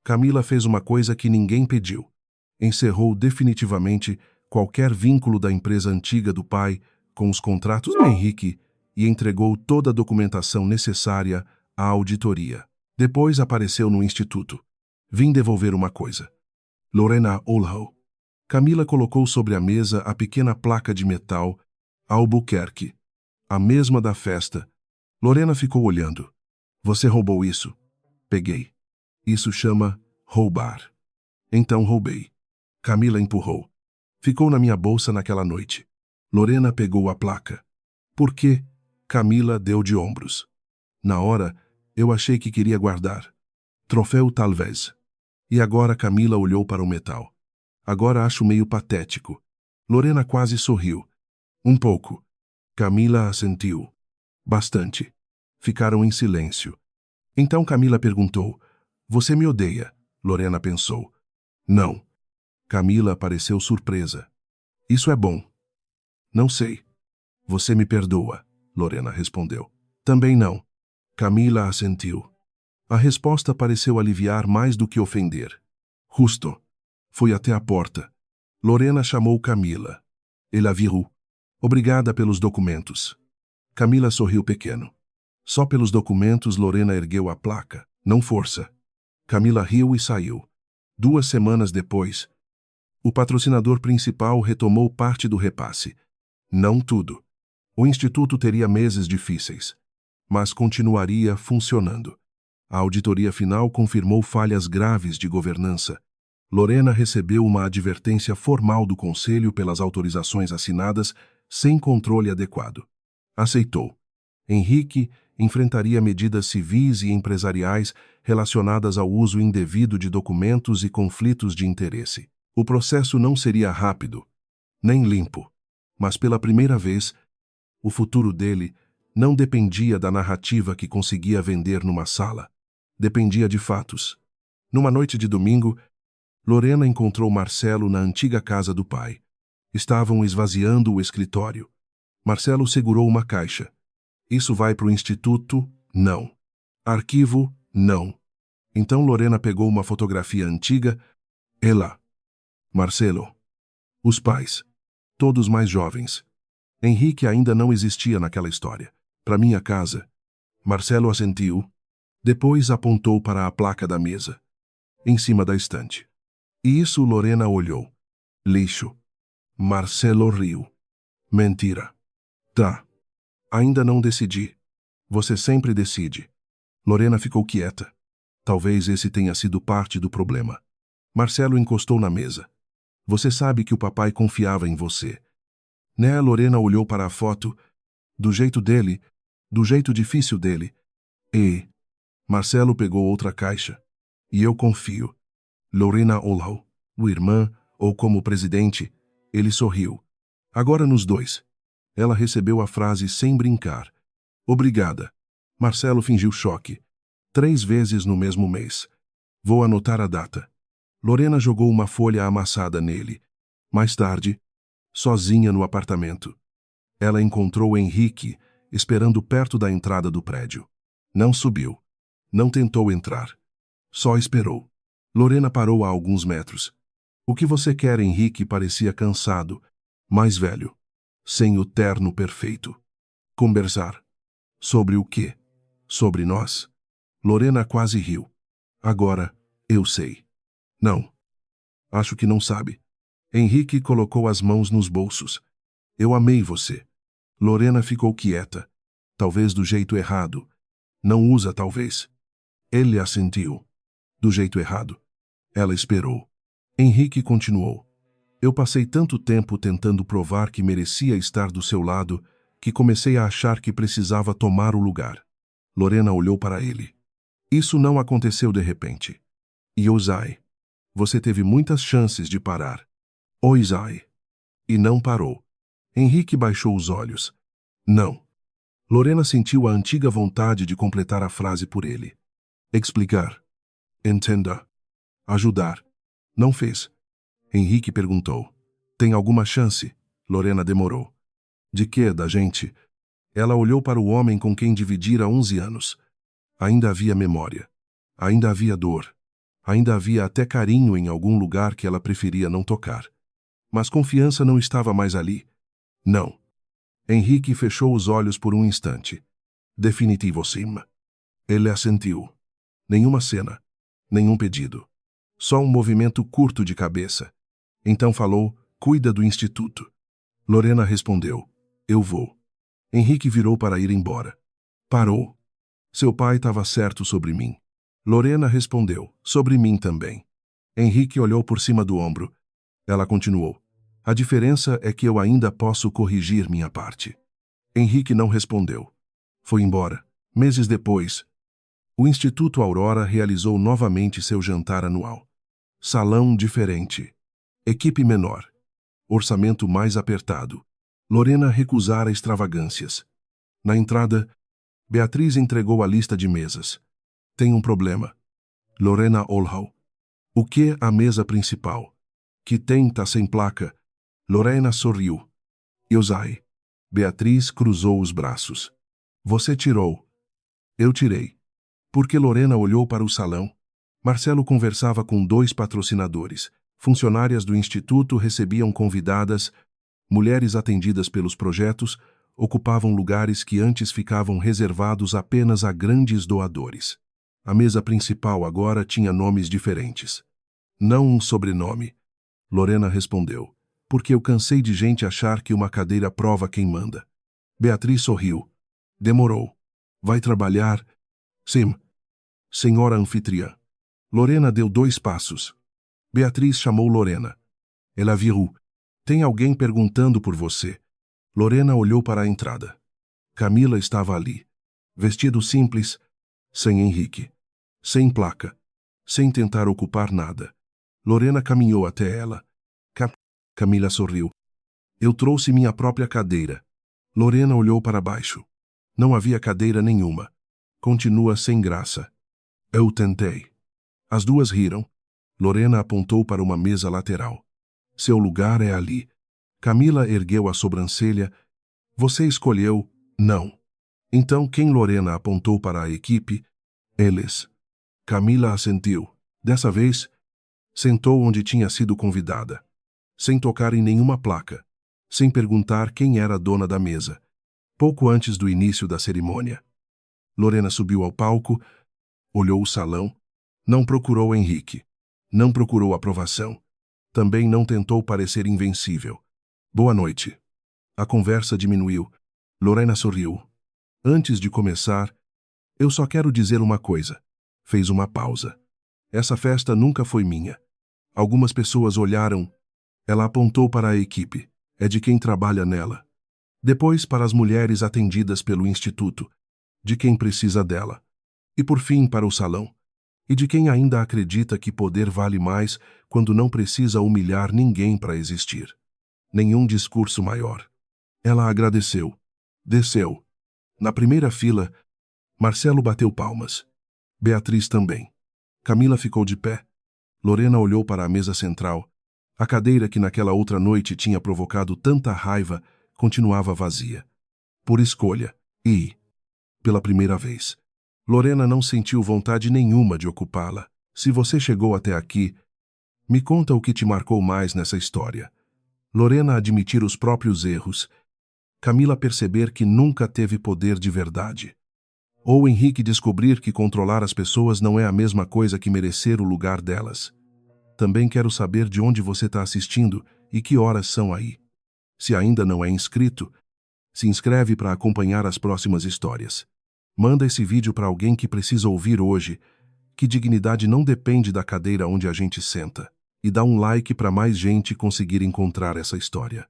Camila fez uma coisa que ninguém pediu. Encerrou definitivamente qualquer vínculo da empresa antiga do pai com os contratos do Henrique e entregou toda a documentação necessária à auditoria. Depois apareceu no instituto. Vim devolver uma coisa. Lorena olhou. Camila colocou sobre a mesa a pequena placa de metal Albuquerque, a mesma da festa. Lorena ficou olhando. Você roubou isso? Peguei. Isso chama roubar. Então roubei. Camila empurrou. Ficou na minha bolsa naquela noite. Lorena pegou a placa. Por quê? Camila deu de ombros. Na hora, eu achei que queria guardar. Troféu talvez. E agora Camila olhou para o metal. Agora acho meio patético. Lorena quase sorriu. Um pouco. Camila assentiu. Bastante. Ficaram em silêncio. Então Camila perguntou: Você me odeia? Lorena pensou. Não. Camila pareceu surpresa. Isso é bom. Não sei. Você me perdoa, Lorena respondeu. Também não. Camila assentiu. A resposta pareceu aliviar mais do que ofender. Justo. Foi até a porta. Lorena chamou Camila. Ela viu. Obrigada pelos documentos. Camila sorriu pequeno. Só pelos documentos Lorena ergueu a placa. Não força. Camila riu e saiu. 2 semanas depois, o patrocinador principal retomou parte do repasse. Não tudo. O instituto teria meses difíceis, mas continuaria funcionando. A auditoria final confirmou falhas graves de governança. Lorena recebeu uma advertência formal do conselho pelas autorizações assinadas sem controle adequado. Aceitou. Henrique enfrentaria medidas civis e empresariais relacionadas ao uso indevido de documentos e conflitos de interesse. O processo não seria rápido, nem limpo, mas pela primeira vez, o futuro dele não dependia da narrativa que conseguia vender numa sala. Dependia de fatos. Numa noite de domingo, Lorena encontrou Marcelo na antiga casa do pai. Estavam esvaziando o escritório. Marcelo segurou uma caixa. Isso vai para o instituto? Não. Arquivo? Não. Então Lorena pegou uma fotografia antiga. Ela. Marcelo. Os pais. Todos mais jovens. Henrique ainda não existia naquela história. Para minha casa. Marcelo assentiu. Depois apontou para a placa da mesa. Em cima da estante. E isso Lorena olhou. Lixo. Marcelo riu. Mentira. Tá. Ainda não decidi. Você sempre decide. Lorena ficou quieta. Talvez esse tenha sido parte do problema. Marcelo encostou na mesa. Você sabe que o papai confiava em você. Né? Lorena olhou para a foto. Do jeito dele. Do jeito difícil dele. E Marcelo pegou outra caixa. E eu confio. Lorena olhou. O irmã, ou como presidente, ele sorriu. Agora nos dois. Ela recebeu a frase sem brincar. Obrigada. Marcelo fingiu choque. 3 vezes no mesmo mês. Vou anotar a data. Lorena jogou uma folha amassada nele. Mais tarde, sozinha no apartamento, ela encontrou Henrique esperando perto da entrada do prédio. Não subiu. Não tentou entrar. Só esperou. Lorena parou a alguns metros. O que você quer? Henrique parecia cansado, mais velho, sem o terno perfeito. Conversar. Sobre o quê? Sobre nós. Lorena quase riu. Agora, eu sei. Não. Acho que não sabe. Henrique colocou as mãos nos bolsos. Eu amei você. Lorena ficou quieta. Talvez do jeito errado. Não usa talvez. Ele assentiu. Do jeito errado. Ela esperou. Henrique continuou. Eu passei tanto tempo tentando provar que merecia estar do seu lado que comecei a achar que precisava tomar o lugar. Lorena olhou para ele. Isso não aconteceu de repente. E Ozai. Você teve muitas chances de parar. Ozai. E não parou. Henrique baixou os olhos. Não. Lorena sentiu a antiga vontade de completar a frase por ele. Explicar. Entenda. Ajudar. Não fez. Henrique perguntou. Tem alguma chance? Lorena demorou. De quê? Da gente? Ela olhou para o homem com quem dividira 11 anos. Ainda havia memória. Ainda havia dor. Ainda havia até carinho em algum lugar que ela preferia não tocar. Mas confiança não estava mais ali. Não. Henrique fechou os olhos por um instante. Definitivo sim. Ele assentiu. Nenhuma cena. Nenhum pedido. Só um movimento curto de cabeça. Então falou, cuida do instituto. Lorena respondeu, eu vou. Henrique virou para ir embora. Parou. Seu pai estava certo sobre mim. Lorena respondeu, sobre mim também. Henrique olhou por cima do ombro. Ela continuou. A diferença é que eu ainda posso corrigir minha parte. Henrique não respondeu. Foi embora. Meses depois, o Instituto Aurora realizou novamente seu jantar anual. Salão diferente. Equipe menor. Orçamento mais apertado. Lorena recusara extravagâncias. Na entrada, Beatriz entregou a lista de mesas. Tem um problema. Lorena Olhau. O que a mesa principal? Que tem tá sem placa. Lorena sorriu. Eu usei. Beatriz cruzou os braços. Você tirou. Eu tirei. Porque Lorena olhou para o salão. Marcelo conversava com 2 patrocinadores. Funcionárias do Instituto recebiam convidadas. Mulheres atendidas pelos projetos ocupavam lugares que antes ficavam reservados apenas a grandes doadores. A mesa principal agora tinha nomes diferentes. Não um sobrenome. Lorena respondeu. Porque eu cansei de gente achar que uma cadeira prova quem manda. Beatriz sorriu. Demorou. Vai trabalhar? Sim. Senhora anfitriã. Lorena deu 2 passos. Beatriz chamou Lorena. Ela virou. Tem alguém perguntando por você. Lorena olhou para a entrada. Camila estava ali. Vestido simples, sem Henrique. Sem placa. Sem tentar ocupar nada. Lorena caminhou até ela. Camila sorriu. Eu trouxe minha própria cadeira. Lorena olhou para baixo. Não havia cadeira nenhuma. Continua sem graça. Eu tentei. As duas riram. Lorena apontou para uma mesa lateral. Seu lugar é ali. Camila ergueu a sobrancelha. Você escolheu? Não. Então quem? Lorena apontou para a equipe? Eles. Camila assentiu. Dessa vez, sentou onde tinha sido convidada. Sem tocar em nenhuma placa. Sem perguntar quem era a dona da mesa. Pouco antes do início da cerimônia. Lorena subiu ao palco, olhou o salão. Não procurou Henrique. Não procurou aprovação. Também não tentou parecer invencível. Boa noite. A conversa diminuiu. Lorena sorriu. Antes de começar, eu só quero dizer uma coisa. Fez uma pausa. Essa festa nunca foi minha. Algumas pessoas olharam. Ela apontou para a equipe. É de quem trabalha nela. Depois para as mulheres atendidas pelo Instituto. De quem precisa dela. E por fim para o salão. E de quem ainda acredita que poder vale mais quando não precisa humilhar ninguém para existir. Nenhum discurso maior. Ela agradeceu. Desceu. Na primeira fila, Marcelo bateu palmas. Beatriz também. Camila ficou de pé. Lorena olhou para a mesa central. A cadeira que naquela outra noite tinha provocado tanta raiva continuava vazia. Por escolha. E, pela primeira vez, Lorena não sentiu vontade nenhuma de ocupá-la. Se você chegou até aqui, me conta o que te marcou mais nessa história. Lorena admitir os próprios erros. Camila perceber que nunca teve poder de verdade. Ou Henrique descobrir que controlar as pessoas não é a mesma coisa que merecer o lugar delas. Também quero saber de onde você está assistindo e que horas são aí. Se ainda não é inscrito, se inscreve para acompanhar as próximas histórias. Manda esse vídeo para alguém que precisa ouvir hoje, que dignidade não depende da cadeira onde a gente senta. E dá um like para mais gente conseguir encontrar essa história.